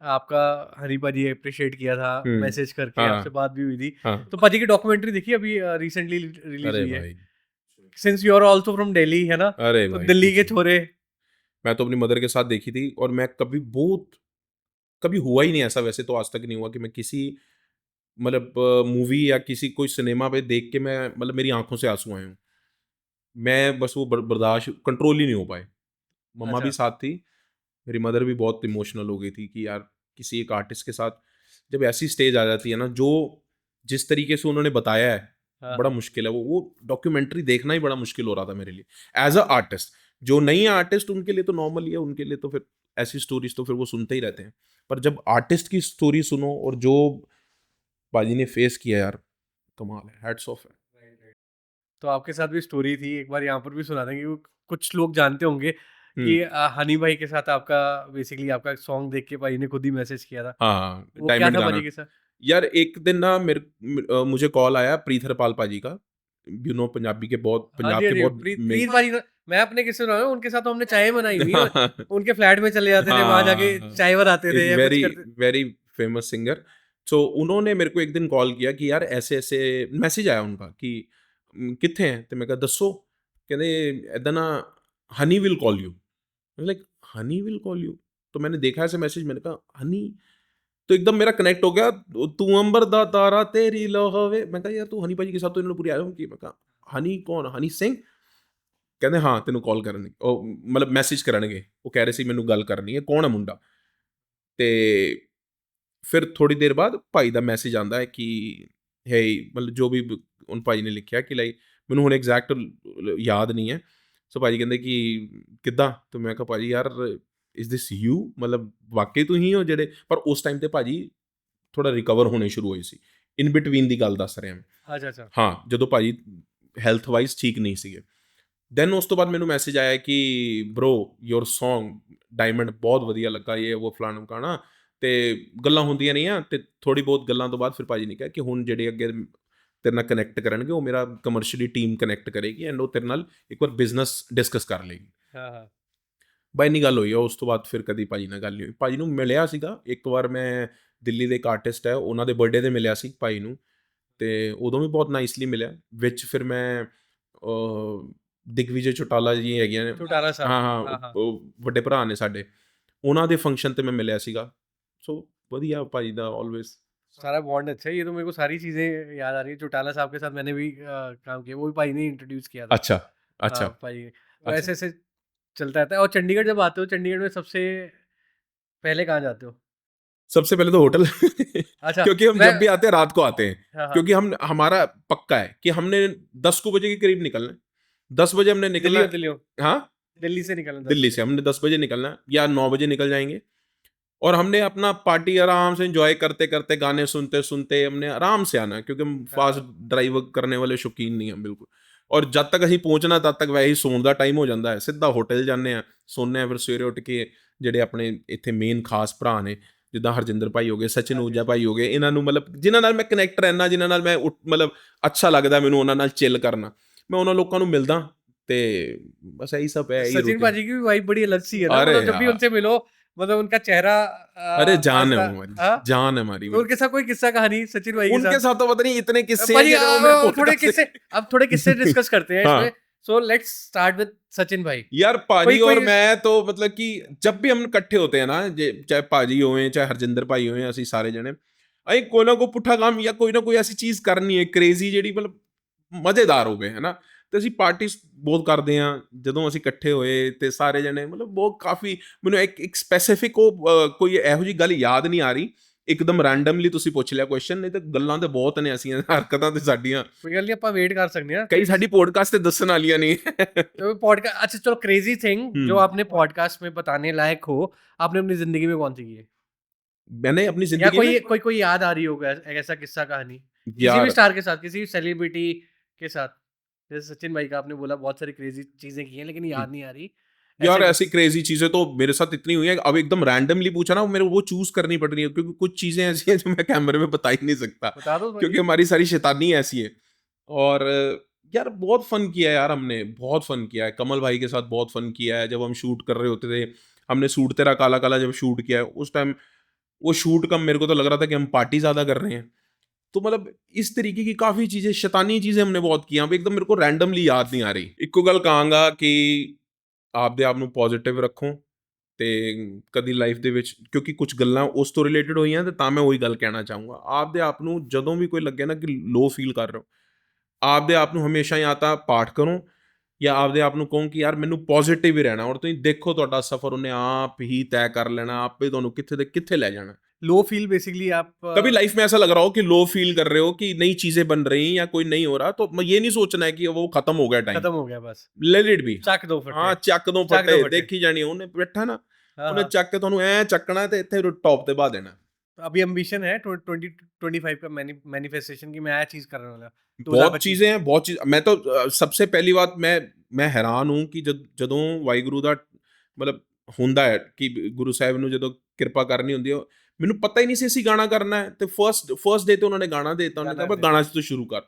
आपका, हरी पाजी अप्रिशिएट किया था, हम्म। मैसेज करके आपसे हाँ। बात भी हुई थी। हाँ। तो पाजी की डॉक्यूमेंट्री देखी अभी रिसेंटली रिलीज अरे हुई है, भाई। Since you are also from Delhi, है ना? अरे तो भाई दिल्ली के पूछो। छोरे। मैं तो अपनी मदर के साथ देखी थी, और मैं कभी हुआ ही नहीं ऐसा, वैसे तो आज तक नहीं हुआ कि मैं किसी मतलब मूवी या किसी कोई सिनेमा पे देख के मैं मतलब मेरी आंखों से आंसू आए हूँ। मैं बस वो बर्दाश्त कंट्रोल ही नहीं हो पाए। मम्मा भी अच्छा। साथ थी, मेरी मदर भी बहुत इमोशनल हो गई थी कि यार किसी एक आर्टिस्ट के साथ जब ऐसी स्टेज आ जाती है ना, जो जिस तरीके से उन्होंने बताया है, हाँ बड़ा हाँ। मुश्किल है। वो डॉक्यूमेंट्री देखना ही बड़ा मुश्किल हो रहा था मेरे लिए एज अ आर्टिस्ट। जो नहीं है आर्टिस्ट उनके लिए तो नॉर्मल ही है, उनके लिए तो फिर ऐसी स्टोरीज तो फिर वो सुनते ही रहते हैं, पर जब आर्टिस्ट की स्टोरी सुनो और जो बाजी ने फेस किया यार, कमाल है, हैट्स ऑफ है। तो आपके साथ भी स्टोरी थी, एक बार यहाँ पर भी सुना देंगे, क्योंकि कुछ लोग जानते होंगे हम्म। कि हनी भाई के साथ आपका बेसिकली आपका सॉन्ग देख के भाई ने खुद ही मैसेज किया था। हाँ हाँ, वो क्या डायमंड था गाना। भाजी के साथ? यार एक दिन ना मुझे कॉल आया प्रीथर पाल पाजी का, यू नो हाँ पंजाब जी, हाँ के जी, बहुत प्रीत भाजी तो मैं अपने किस्से सुना रहा हूँ, उनके साथ तो हमने चाय बनाई हुई है, उनके फ्लैट में चले जाते थे, वहां जाके हाँ, चाय बनाते थे इज या कुछ वेरी करते। Very famous singer. सो उन्होंने मेरे को एक दिन कॉल किया कि यार ऐसे ऐसे मैसेज आया उनका कि कितने हैं, तो मैं कहा दसो, कहते ऐदा ना Honey will call you. Like Honey will call you, तो मैंने देखा ऐसे मैसेज, मैंने कहा हनी, तो एकदम मेरा कनेक्ट हो गया। तू अंबर दा तारा तेरी लो होवे, मैं कहा यार तू हनी भाजी के साथ तो इन्होंने पूरी आया की, मैं कहा हनी कौन, हनी सिंह? ਕਹਿੰਦੇ ਹਾਂ ਤੈਨੂੰ ਕਾਲ ਕਰਨਗੇ, ਉਹ ਮਤਲਬ ਮੈਸੇਜ ਕਰਨਗੇ, ਉਹ ਕਹਿ ਰਹੇ ਸੀ ਮੈਨੂੰ ਗੱਲ ਕਰਨੀ ਹੈ, ਕੌਣ ਹੈ ਮੁੰਡਾ? ਤੇ ਫਿਰ ਥੋੜੀ ਦੇਰ ਬਾਅਦ ਭਾਈ ਦਾ ਮੈਸੇਜ ਆਂਦਾ ਹੈ ਕਿ ਹੈ ਮਤਲਬ ਜੋ ਵੀ ਉਹਨ ਭਾਈ ਨੇ ਲਿਖਿਆ ਕਿ ਲਾਈਕ ਮੈਨੂੰ ਹੁਣ ਐਗਜ਼ੈਕਟ ਯਾਦ ਨਹੀਂ ਹੈ। ਸੋ ਭਾਜੀ ਕਹਿੰਦੇ ਕਿ ਕਿੱਦਾਂ? ਤੇ ਮੈਂ ਕਿਹਾ ਭਾਜੀ ਯਾਰ ਇਜ਼ ਦਿਸ ਯੂ, ਮਤਲਬ ਵਾਕਈ ਤੁਸੀਂ ਹੋ ਜਿਹੜੇ, ਪਰ ਉਸ ਟਾਈਮ ਤੇ ਭਾਜੀ ਥੋੜਾ ਰਿਕਵਰ ਹੋਣੇ ਸ਼ੁਰੂ ਹੋਏ ਸੀ, ਇਨ ਬਿਟਵੀਨ ਦੀ ਗੱਲ ਦੱਸ ਰਿਹਾ ਮੈਂ। अच्छा अच्छा। ਹਾਂ, ਜਦੋਂ ਭਾਜੀ ਹੈਲਥ ਵਾਈਜ਼ ਠੀਕ ਨਹੀਂ ਸੀਗੇ। ਦੈਨ ਉਸ ਤੋਂ ਬਾਅਦ ਮੈਨੂੰ ਮੈਸੇਜ ਆਇਆ ਕਿ ਬ੍ਰੋ ਯੋਰ ਸੌਂਗ ਡਾਇਮੰਡ ਬਹੁਤ ਵਧੀਆ ਲੱਗਾ, ਇਹ ਉਹ ਫਲਾਣਾ ਫਲਾਣਾ, ਤੇ ਗੱਲਾਂ ਹੁੰਦੀਆਂ ਰਹੀਆਂ, ਤੇ ਥੋੜੀ ਬਹੁਤ ਗੱਲਾਂ ਤੋਂ ਬਾਅਦ ਫਿਰ ਭਾਜੀ ਨੇ ਕਿਹਾ ਕਿ ਹੁਣ ਜਿਹੜੇ ਅੱਗੇ ਤੇਰੇ ਨਾਲ ਕਨੈਕਟ ਕਰਨਗੇ, ਉਹ ਮੇਰਾ ਕਮਰਸ਼ੀਅਲੀ ਟੀਮ ਕਨੈਕਟ ਕਰੇਗੀ, ਐਂਡ ਉਹ ਤੇਰੇ ਨਾਲ ਇੱਕ ਵਾਰ ਬਿਜ਼ਨਸ ਡਿਸਕਸ ਕਰ ਲੇਗੀ। हाँ हाँ। ਬਾਈ ਇੰਨੀ ਗੱਲ ਹੋਈ ਆ, ਉਸ ਤੋਂ ਬਾਅਦ ਫਿਰ ਕਦੀ ਭਾਜੀ ਨਾਲ ਗੱਲ ਨਹੀਂ ਹੋਈ। ਭਾਜੀ ਨੂੰ ਮਿਲਿਆ ਸੀਗਾ ਇੱਕ ਵਾਰ, ਮੈਂ ਦਿੱਲੀ ਦੇ ਇੱਕ ਆਰਟਿਸਟ ਹੈ ਉਹਨਾਂ ਦੇ ਬਰਥਡੇ 'ਤੇ ਮਿਲਿਆ ਸੀ ਭਾਈ ਨੂੰ, ਤੇ ਉਦੋਂ ਵੀ ਬਹੁਤ ਨਾਈਸਲੀ ਮਿਲਿਆ। ਵਿੱਚ ਫਿਰ ਮੈਂ ਦਿਗਵਿਜੇ ਚੌਟਾਲਾ ਜੀ ਹੈਗੀਆਂ ਨੇ, चौटाला साहब। ਹਾਂ हाँ ਹਾਂ, हाँ। ਉਹ ਵੱਡੇ ਭਰਾ ਨੇ ਸਾਡੇ, ਉਹਨਾਂ ਦੇ ਫੰਕਸ਼ਨ 'ਤੇ ਮੈਂ ਮਿਲਿਆ ਸੀਗਾ। ਸੋ ਵਧੀਆ ਭਾਜੀ ਦਾ ऑलवेज। सारा बॉन्ड अच्छा है, ये तो मेरे को सारी चीजें याद आ रही है। चौटाला साहब के साथ मैंने भी काम किया, वो भी भाई ने इंट्रोड्यूस किया था। अच्छा हाँ अच्छा भाई, तो अच्छा। ऐसे ऐसे चलता रहता है। और चंडीगढ़ जब आते हो, चंडीगढ़ में सबसे पहले कहाँ जाते हो? सबसे पहले तो होटल अच्छा। क्योंकि हम मैं जब भी आते हैं रात को आते हैं, हाँ हाँ। क्योंकि हम हमारा पक्का है कि हमने 10 को बजे के करीब निकलना है। 10 बजे हमने दिल्ली निकलना हो, है। दिल्ली हो, हाँ, दिल्ली से निकलना 10 दिल्ली से बजे। हमने 10 बजे निकलना है या 9 बजे निकल जाएंगे, और हमने अपना पार्टी आराम से एंजॉय करते करते गाने सुनते सुनते हमने आराम से आना है, क्योंकि हम फास्ट हाँ ड्राइव करने वाले शौकीन नहीं हैं बिल्कुल। और जब तक ਅਸੀਂ ਪਹੁੰਚਣਾ ਤਦ ਤੱਕ ਵੈਸੇ ਹੀ ਸੌਣ ਦਾ ਟਾਈਮ ਹੋ ਜਾਂਦਾ ਹੈ, ਸਿੱਧਾ ਹੋਟਲ ਜਾਂਦੇ ਆ, ਸੌਂਦੇ ਆ, ਫਿਰ ਸਵੇਰੇ ਉੱਠ ਕੇ ਜਿਹੜੇ ਆਪਣੇ ਇੱਥੇ ਮੇਨ ਖਾਸ ਭਰਾ ਨੇ, ਜਿੱਦਾਂ ਹਰਜਿੰਦਰ ਭਾਈ ਹੋ ਗਏ, ਸਚਿਨ ਊਜਾ ਭਾਈ ਹੋ ਗਏ, ਇਹਨਾਂ ਨੂੰ ਮਤਲਬ ਜਿਨ੍ਹਾਂ ਨਾਲ ਮੈਂ ਕਨੈਕਟ ਰਹਿਣਾ, ਜਿਨ੍ਹਾਂ ਨਾਲ ਮੈਂ ਮਤਲਬ ਅੱਛਾ ਲੱਗਦਾ ਮੈਨੂੰ ਉਹਨਾਂ ਨਾਲ ਚਿੱਲ ਕਰਨਾ, ਮੈਂ ਉਹਨਾਂ ਲੋਕਾਂ ਨੂੰ ਮਿਲਦਾ ਤੇ ਬਸ ਇਹੀ ਸਭ है, यही सचिन routine। पाजी की भी वाइब बड़ी अलग सी है ना, अरे मतलब जब भी यार। उनसे मिलो, मतलब उनका चेहरा अरे जान है हंसता- वो हमारी, हाँ? जान है हमारी। तो उनके साथ कोई किस्सा कहानी सचिन भाई के उनके साथ? साथ तो पता नहीं इतने किस्से हैं भाई कि जो मैं थोड़े podcast किस्से, से- अब थोड़े किस्से डिस्कस करते हैं हाँ। इसमें। So let's start with Sachin भाई। यार पाजी कोई- और कोई- मैं तो मतलब कि जब भी हम इकट्ठे होते हैं ना, चाहे पाजी होए चाहे हरजिंदर भाई होए, ਅਸੀਂ ਸਾਰੇ ਜਣੇ ਅਸੀਂ ਕੋਈ ਨਾ ਕੋਈ ਪੁੱਠਾ ਕੰਮ ਜਾਂ ਕੋਈ ਨਾ ਕੋਈ ਐਸੀ ਚੀਜ਼ ਕਰਨੀ ਹੈ ਕ੍ਰੇਜ਼ੀ ਜਿਹੜੀ ਮਤਲਬ ਮਜ਼ੇਦਾਰ ਹੋਵੇ, ਹੈ ਨਾ। ਤੇ ਅਸੀਂ ਪਾਰਟੀ ਬਹੁਤ ਕਰਦੇ ਹਾਂ ਜਦੋਂ ਅਸੀਂ ਇਕੱਠੇ ਹੋਏ ਤੇ ਸਾਰੇ ਜਣੇ, ਮਤਲਬ ਬਹੁਤ ਕਾਫੀ। ਮੈਨੂੰ ਇੱਕ ਸਪੈਸੀਫਿਕ ਕੋਈ ਇਹੋ ਜਿਹੀ ਗੱਲ ਯਾਦ ਨਹੀਂ ਆ ਰਹੀ, ਇੱਕਦਮ ਰੈਂਡਮਲੀ ਤੁਸੀਂ ਪੁੱਛ ਲਿਆ ਕੁਐਸਚਨ, ਨਹੀਂ ਤੇ ਗੱਲਾਂ ਤੇ ਬਹੁਤ ਨੇ ਐਸੀਆਂ ਹਰਕਤਾਂ ਤੇ ਸਾਡੀਆਂ, कोई गल नहीं, ਆਪਾਂ वेट कर सकते हैं। ਕਈ ਸਾਡੀ ਪੋਡਕਾਸਟ ਤੇ ਦੱਸਣ ਵਾਲੀਆਂ ਨਹੀਂ। तो पॉडकास्ट, अच्छा चलो क्रेजी थिंग जो हम्म। आपने पॉडकास्ट में बताने लायक हो, आपने अपनी जिंदगी में कौन सी की है? मैंने अपनी या जिंदगी कोई में कोई कोई याद आ रही होगा ऐसा किस्सा कहानी किसी यार भी स्टार के साथ, किसी सेलिब्रिटी के साथ? जैसे सचिन भाई का आपने बोला बहुत सारी क्रेजी चीजें की हैं, लेकिन याद नहीं आ रही। यार ऐसे ऐसी क्रेजी चीजें तो मेरे साथ इतनी हुई है, अब एकदम रैंडमली पूछा ना, मेरे को वो चूज करनी पड़ रही है, क्योंकि कुछ चीजें ऐसी हैं जो मैं कैमरे में बता ही नहीं सकता, बता दो भाई। क्योंकि हमारी सारी शैतानी ऐसी है। और यार बहुत फन किया है यार, हमने बहुत फन किया है, कमल भाई के साथ बहुत फन किया है। जब हम शूट कर रहे होते थे, हमने सूट तेरा काला काला जब शूट किया है, उस टाइम वो शूट का मेरे को तो लग रहा था कि हम पार्टी ज्यादा कर रहे हैं। तो मतलब इस तरीके की काफी चीजें, शैतानी चीजें हमने बहुत की हैं। अब एकदम मेरे को रैंडमली याद नहीं आ रही। इक्को गल कहांगा कि ਆਪਦੇ ਆਪ ਨੂੰ ਪੋਜ਼ਿਟਿਵ ਰੱਖੋ ਤੇ ਕਦੀ ਲਾਈਫ ਦੇ ਵਿੱਚ, ਕਿਉਂਕਿ ਕੁਝ ਗੱਲਾਂ ਉਸ ਤੋਂ ਰਿਲੇਟਡ ਹੋਈਆਂ, ਤੇ ਤਾਂ ਮੈਂ ਉਹੀ ਗੱਲ ਕਹਿਣਾ ਚਾਹੂੰਗਾ। ਆਪਦੇ ਆਪ ਨੂੰ ਜਦੋਂ ਵੀ ਕੋਈ ਲੱਗੇ ਨਾ ਕਿ ਲੋ ਫੀਲ ਕਰ ਰਹੇ ਹੋ, ਆਪਦੇ ਆਪ ਨੂੰ ਹਮੇਸ਼ਾ ਜਾਂ ਤਾਂ ਪਾਠ ਕਰੋ ਜਾਂ ਆਪਦੇ ਆਪ ਨੂੰ ਕਹੋ ਕਿ ਯਾਰ ਮੈਨੂੰ ਪੋਜ਼ਿਟਿਵ ਹੀ ਰਹਿਣਾ, ਔਰ ਤੁਸੀਂ ਦੇਖੋ ਤੁਹਾਡਾ ਸਫ਼ਰ ਉਹਨੇ ਆਪ ਹੀ ਤੈਅ ਕਰ ਲੈਣਾ, ਆਪੇ ਤੁਹਾਨੂੰ ਕਿੱਥੇ ਦੇ ਕਿੱਥੇ ਲੈ ਜਾਣਾ। लो फील बेसिकली आप कभी लाइफ में ऐसा लग रहा हो कि लो फील कर रहे हो कि नई चीजें बन रही या कोई नहीं हो रहा, तो ये नहीं सोचना है कि वो खत्म हो गया टाइम, खत्म हो गया, बस लेट इट बी। ਚੱਕ ਦੋ ਫੱਟੇ। ਹਾਂ ਚੱਕ ਦੋ ਚੱਕ ਦੋ ਫੱਟੇ, ਫੱਟੇ। ਦੇਖੀ ਜਾਣੀ ਉਹਨੇ ਬੈਠਾ ਨਾ, हाँ, ਉਹਨੇ हाँ। ਚੱਕ ਕੇ ਤੁਹਾਨੂੰ ਐ ਚੱਕਣਾ ਤੇ ਇੱਥੇ ਟੌਪ ਤੇ ਬਾ ਦੇਣਾ। अभी एम्बिशन है 2025 का मैनिफेस्टेशन की मैं आया चीज करने वाला। बहुत चीजें हैं, बहुत चीज। मैं तो सबसे पहली बात, मैं हैरान हूं कि ਜਦੋਂ ਵਾਹਿਗੁਰੂ ਦਾ ਮਤਲਬ ਹੁੰਦਾ ਹੈ ਕਿ ਗੁਰੂ ਸਾਹਿਬ ਨੂੰ ਜਦੋਂ ਕਿਰਪਾ ਕਰਨੀ ਹੁੰਦੀ ਹੈ, ਮੈਨੂੰ ਪਤਾ ਹੀ ਨਹੀਂ ਸੀ ਅਸੀਂ ਗਾਣਾ ਕਰਨਾ ਹੈ, ਤੇ ਫਰਸਟ ਡੇ ਤੇ ਉਹਨਾਂ ਨੇ ਗਾਣਾ ਦੇ ਦਿੱਤਾ। ਉਹਨੇ ਕਿਹਾ ਬਸ ਗਾਣਾ ਤੋਂ ਸ਼ੁਰੂ ਕਰ,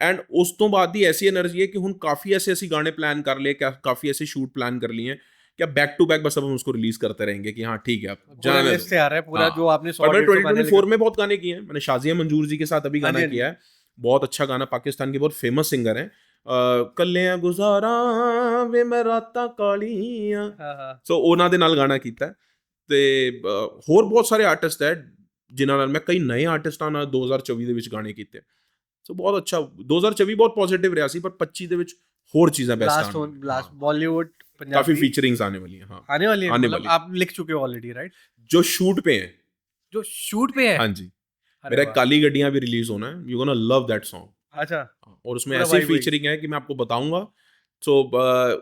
ਐਂਡ ਉਸ ਤੋਂ ਬਾਅਦ ਦੀ ਐਸੀ એનર્ਜੀ है कि ਹੁਣ काफी ऐसे ਅਸੀਂ गाने प्लान कर लिए, काफी ऐसे शूट प्लान कर लिए हैं, क्या बैक टू बैक बस अब हम उसको रिलीज करते रहेंगे कि हाँ ठीक है अब जाने दो। से आ रहा है पूरा हाँ। जो आपने और मैंने 100 2024 में बहुत गाने किए हैं। मैंने शाजिया मंजूर जी के साथ अभी हाँ गाना जी, हाँ किया है, बहुत अच्छा गाना, पाकिस्तान के बहुत फेमस सिंगर हैं। ਕੱਲਿਆਂ ਗੁਜ਼ਾਰਾਂ ਵੇ ਮੈਂ ਰਾਤਾਂ ਕਾਲੀਆਂ, ਸੋ ਉਹਨਾਂ ਦੇ ਨਾਲ ਗਾਣਾ ਕੀਤਾ ਹੈ। ਤੇ ਹੋਰ ਬਹੁਤ ਸਾਰੇ ਆਰਟਿਸਟ ਹੈ ਜਿਨ੍ਹਾਂ ਨਾਲ ਮੈਂ, ਕਈ ਨਵੇਂ ਆਰਟਿਸਟਾਂ ਨਾਲ 2024 ਦੇ ਵਿੱਚ ਗਾਣੇ ਕੀਤੇ। ਸੋ ਬਹੁਤ ਅੱਛਾ 2024 ਬਹੁਤ ਪੋਜ਼ਿਟਿਵ ਰਿਹਾ ਸੀ, ਪਰ 25 ਦੇ ਵਿੱਚ ਹੋਰ ਚੀਜ਼ਾਂ ਬੈਸਟ ਆਉਣ, लास्ट बॉलीवुड पंजाबी काफी फीचरिंग्स आने वाली हैं। हाँ आने वाली है, आने मतलब वाली। आप लिख चुके हो ऑलरेडी, राइट? जो शूट पे हैं, जो शूट पे है। हाँ जी, अरे मेरा वाह। काली गड्डियां भी रिलीज होना है, you gonna love that song. अच्छा, और उसमें पूरा ऐसी vibe वही। फीचरिंग है कि मैं आपको बताऊंगा। सो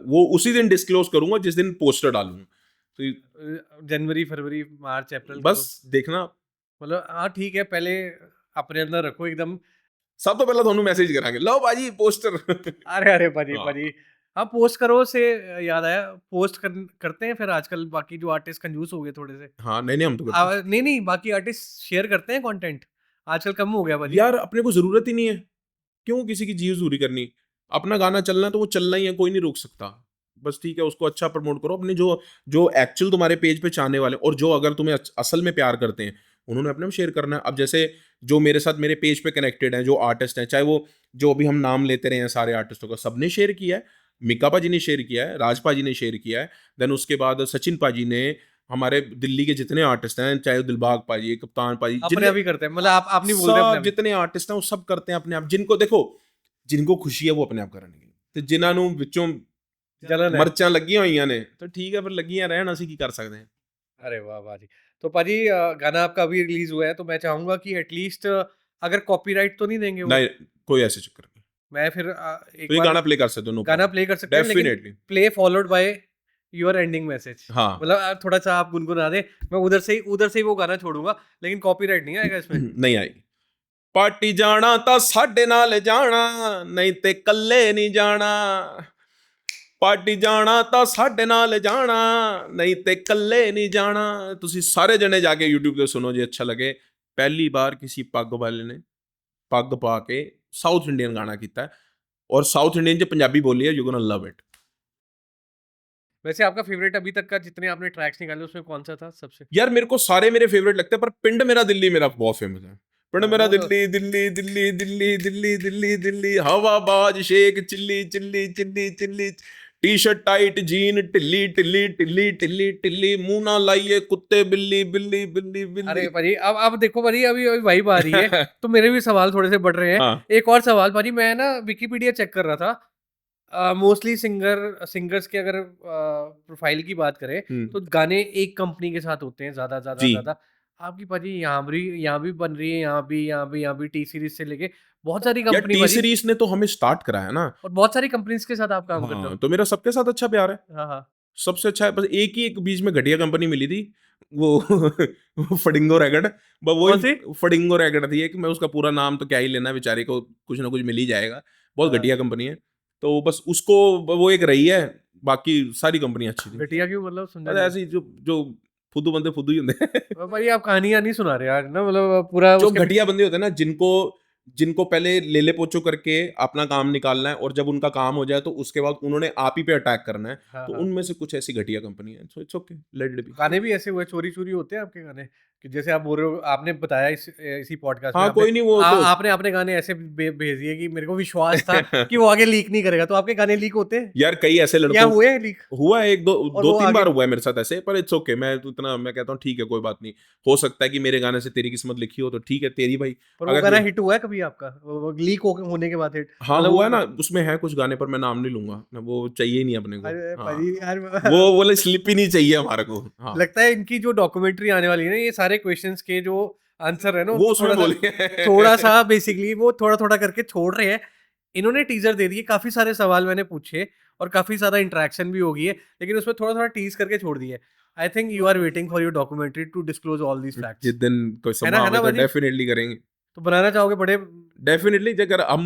वो उसी दिन डिस्क्लोज करूंगा जिस दिन पोस्टर डालूंगा, तो जनवरी फरवरी मार्च अप्रैल बस देखना। मतलब हाँ ठीक है, पहले अपने अंदर रखो एकदम। सब तो पहले ਤੁਹਾਨੂੰ ਮੈਸੇਜ ਕਰਾਂਗੇ, ਲਓ ਬਾਜੀ ਪੋਸਟਰ। अरे भाजी हाँ। भाजी, हाँ पोस्ट करो से याद आया, पोस्ट करते हैं फिर आजकल बाकी जो आर्टिस्ट कंजूस हो गए थोड़े से। हाँ नहीं हम तो करते हैं। नहीं बाकी आर्टिस्ट शेयर करते हैं कंटेंट, आजकल कम हो गया भाजी। यार अपने को जरूरत ही नहीं है, क्यों किसी की जी हजूरी करनी। अपना गाना चलना तो वो चलना ही है, कोई नहीं रोक सकता। बस ठीक है, उसको अच्छा प्रमोट करो। अपने जो एक्चुअल तुम्हारे पेज पे चाहने वाले, और जो अगर तुम्हें असल में प्यार करते हैं, उन्होंने अपने में शेयर करना है। अब जैसे जो मेरे साथ मेरे पेज पे कनेक्टेड हैं, जो आर्टिस्ट हैं, चाहे वो जो अभी हम नाम लेते रहे हैं सारे आर्टिस्टों का, सबने शेयर किया है। मिका पाजी ने शेयर किया है, राज पाजी ने शेयर किया है, देन उसके बाद सचिन पाजी ने, हमारे दिल्ली के जितने आर्टिस्ट हैं, चाहे दिलबाग पाजी, कप्तान पाजी, अपने अभी करते हैं, मतलब आप नहीं बोलते सब अपने जितने आर्टिस्ट हैं वो सब करते हैं अपने आप। जिनको देखो, जिनको खुशी है वो अपने आप ਕਰਨਗੇ, ਤੇ ਜਿਨ੍ਹਾਂ ਨੂੰ ਵਿੱਚੋਂ जलन है। ਮਰਚਾਂ ਲੱਗੀਆਂ ਹੋਈਆਂ ਨੇ ਤਾਂ ਠੀਕ ਹੈ, ਫਿਰ ਲੱਗੀਆਂ ਰਹਿਣ, ਅਸੀਂ ਕੀ ਕਰ ਸਕਦੇ ਹਾਂ। अरे वाह भाजी। तो पाजी गाना आपका अभी रिलीज हुआ है, तो मैं चाहूंगा कि एटलीस्ट अगर कॉपीराइट तो नहीं देंगे वो? नहीं, कोई ऐसे चक्कर नहीं, मैं फिर तो ये गाना प्ले कर सकते हो, नो गाना प्ले कर सकते हैं, लेकिन definitely. Play followed by your ending message. हाँ मतलब थोड़ा सा आप गुनगुना दे, मैं उधर से ही वो गाना छोड़ूंगा, लेकिन कॉपीराइट नहीं आएगा इसमें। नहीं आएगी। पार्टी जाना ਤਾਂ ਸਾਡੇ ਨਾਲ ਜਾਣਾ, ਨਹੀਂ ਤੇ ਕੱਲੇ ਨਹੀਂ ਜਾਣਾ। ਪਾਰਟੀ ਜਾਣਾ ਤਾਂ ਸਾਡੇ ਨਾਲ ਜਾਣਾ, ਨਹੀਂ ਤੇ ਕੱਲੇ ਨਹੀਂ ਜਾਣਾ। ਤੁਸੀਂ ਸਾਰੇ ਜਣੇ ਜਾ ਕੇ YouTube ਤੇ ਸੁਣੋ ਜੇ ਅੱਛਾ ਲੱਗੇ। ਪਹਿਲੀ ਵਾਰ ਕਿਸੇ ਪੱਗ ਵਾਲੇ ਨੇ ਪੱਗ ਪਾ ਕੇ ਸਾਊਥ ਇੰਡੀਅਨ ਗਾਣਾ ਕੀਤਾ, ਔਰ ਸਾਊਥ ਇੰਡੀਅਨ 'ਚ ਪੰਜਾਬੀ ਬੋਲੀ ਹੈ, ਯੂ ਗੋਨਾ ਲਵ ਇਟ। वैसे आपका फेवरेट अभी तक का जितने आपने ट्रैक्स निकाले उसमें कौन सा था सबसे? यार मेरे को सारे मेरे फेवरेट लगते हैं, पर पिंड मेरा दिल्ली मेरा बहुत फेमस है। पिंड हाँ, मेरा वो तो दिल्ली दिल्ली दिल्ली दिल्ली दिल्ली दिल्ली दिल्ली, हवाबाज Sheikh Chilli Chilli Chilli Chilli, T shirt tight jean टिल्ली टिल्ली टिल्ली टिल्ली टिल्ली, मुंह ना लाइए कुत्ते बिल्ली बिल्ली बिल्ली बिल्ली। अरे भाई अब देखो भाई अभी अभी वाइब आ रही है तो मेरे भी सवाल थोड़े से बढ़ रहे हैं। हाँ एक और सवाल भाई, मैं ना विकिपीडिया चेक कर रहा था, मोस्टली सिंगर्स के अगर प्रोफाइल की बात करें तो गाने एक कंपनी के साथ होते हैं ज्यादा ज्यादा जी। ज्यादा। आपकी भाजी यहाँ भी बन रही है, यहाँ भी टी सीरीज से लेके बहुत सारी यार कंपनी टी भाजी, सीरीज ने तो हमें स्टार्ट कराया ना। और बहुत सारी कंपनीज के साथ आप काम करते हाँ हो। तो मेरा सबके साथ अच्छा प्यार है, हाँ हाँ। सबसे अच्छा है। बस एक ही एक बीच में घटिया कंपनी मिली थी, वो वो फडिंगो रैगड। बस कौन सी? वही फडिंगो रैगड थी, एक मैं उसका पूरा नाम तो क्या ही लेना, बेचारे को कुछ ना कुछ मिल ही जाएगा। बहुत हाँ, घटिया कंपनी है, तो बस उसको वो एक रही है, बाकी सारी कंपनी अच्छी थी। घटिया क्यों मतलब समझा बस नहीं। ऐसे ही जो जो फुद्दू बंदे फुद्दू ही होते हैं। भाई आप कहानियां नहीं सुना रहे यार ना, मतलब पूरा जो उसके घटिया बंदे होते हैं ना, जिनको जिनको पहले लेले पोचो करके अपना काम निकालना है, और जब उनका काम हो जाए तो उसके बाद उन्होंने आप ही पे अटैक करना है, हाँ तो हाँ। उनमें से कुछ ऐसी घटिया कंपनी है। So it's okay, let it be. गाने भी ऐसे हुए चोरी चोरी होते हैं आपके गाने, कि जैसे आप बोल रहे हो, आपने बताया इसी पॉडकास्ट में हाँ आपने कोई नहीं, वो तो आपने अपने गाने ऐसे भेज दिए कि मेरे को विश्वास था कि वो आगे लीक नहीं करेगा, तो आपके गाने लीक होते हैं यार कई ऐसे या लड़कों, हुए लीक? हुआ है एक दो और दो वो तीन आगे बार हुआ है मेरे साथ ऐसे, पर इट्स ओके। मैं तो इतना मैं कहता हूँ ठीक है, कोई बात नहीं। हो सकता है कि मेरे गाने से तेरी किस्मत लिखी हो, तो ठीक है तेरी भाई। पर वो अगर गाना हिट हुआ है कभी आपका, लीक होने के बाद हिट? हाँ मतलब हुआ है वो, ना, उसमें है कुछ गाने पर मैं नाम नहीं लूंगा ना, वो चाहिए ही नहीं अपने को। अरे हाँ भाई यार वो बोले स्लिप ही नहीं चाहिए हमारे को। हाँ लगता है इनकी जो डॉक्यूमेंट्री आने वाली है ना, ये सारे क्वेश्चंस के जो आंसर है ना वो उनको उसमें बोले। थोड़ा सा बेसिकली वो थोड़ा थोड़ा करके छोड़ रहे हैं। इन्होंने टीजर दे दिए, काफी सारे सवाल मैंने पूछे और काफी सारा इंटरेक्शन भी हो गई है, लेकिन उसमें थोड़ा थोड़ा टीज करके छोड़ दिए। I think you are waiting for your documentary to disclose all these जिस फैक्ट्स। दिन कोई है समा ना आवे तो भाजी? डेफिनेटली करेंगे। तो बनाना चाहोगे बड़े डेफिनेटली अगर हम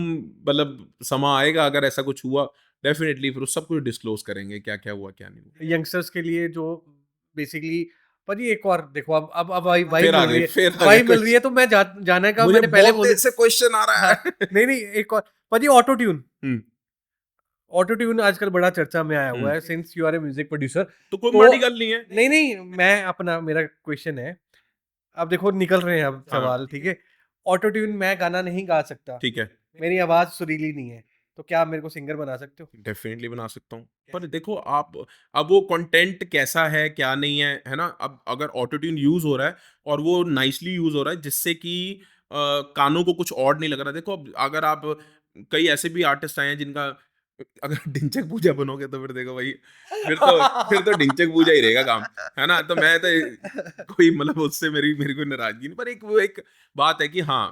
मतलब समा आएगा, अगर ऐसा कुछ हुआ, डेफिनेटली फिर उस सब कुछ डिस्क्लोज करेंगे, क्या क्या हुआ क्या नहीं हुआ। यंगस्टर्स के लिए जो बेसिकली। पर ये एक और देखो, अब वाइब फिर आ मिल रही गई, है, फिर आ वाइब गए मिल रही है, तो मैं जाने का मुझे मैंने पहले बहुत बोल देर से क्वेश्चन आ रहा हाँ, है। नहीं नहीं एक और। पर ये auto tune, hmm auto tune आजकल बड़ा चर्चा में आया हुआ हम्म है, since you are a music producer. तो कोई तो माड़ी गल नहीं है। नहीं नहीं, मैं अपना मेरा क्वेश्चन है, अब देखो निकल रहे हैं अब हाँ सवाल, ठीक है? ऑटो ट्यून मैं गाना नहीं गा सकता, ठीक है, मेरी आवाज सुरीली नहीं है, तो क्या आप मेरे को सिंगर बना सकते हो? डेफिनेटली बना सकता हूँ। पर देखो आप, अब वो कंटेंट कैसा है क्या नहीं है ना। अब अगर ऑटो ट्यून यूज हो रहा है और वो नाइसली यूज हो रहा है, जिससे कि कानों को कुछ और नहीं लग रहा। देखो अब अगर आप, कई ऐसे भी आर्टिस्ट आए हैं जिनका, अगर ढिंचक पूजा बनोगे तो फिर देखो भाई, फिर तो ढिंचक पूजा ही रहेगा काम, है ना। तो मैं तो कोई मतलब उससे मेरी मेरी कोई नाराजगी नहीं, पर एक वो एक बात है कि हाँ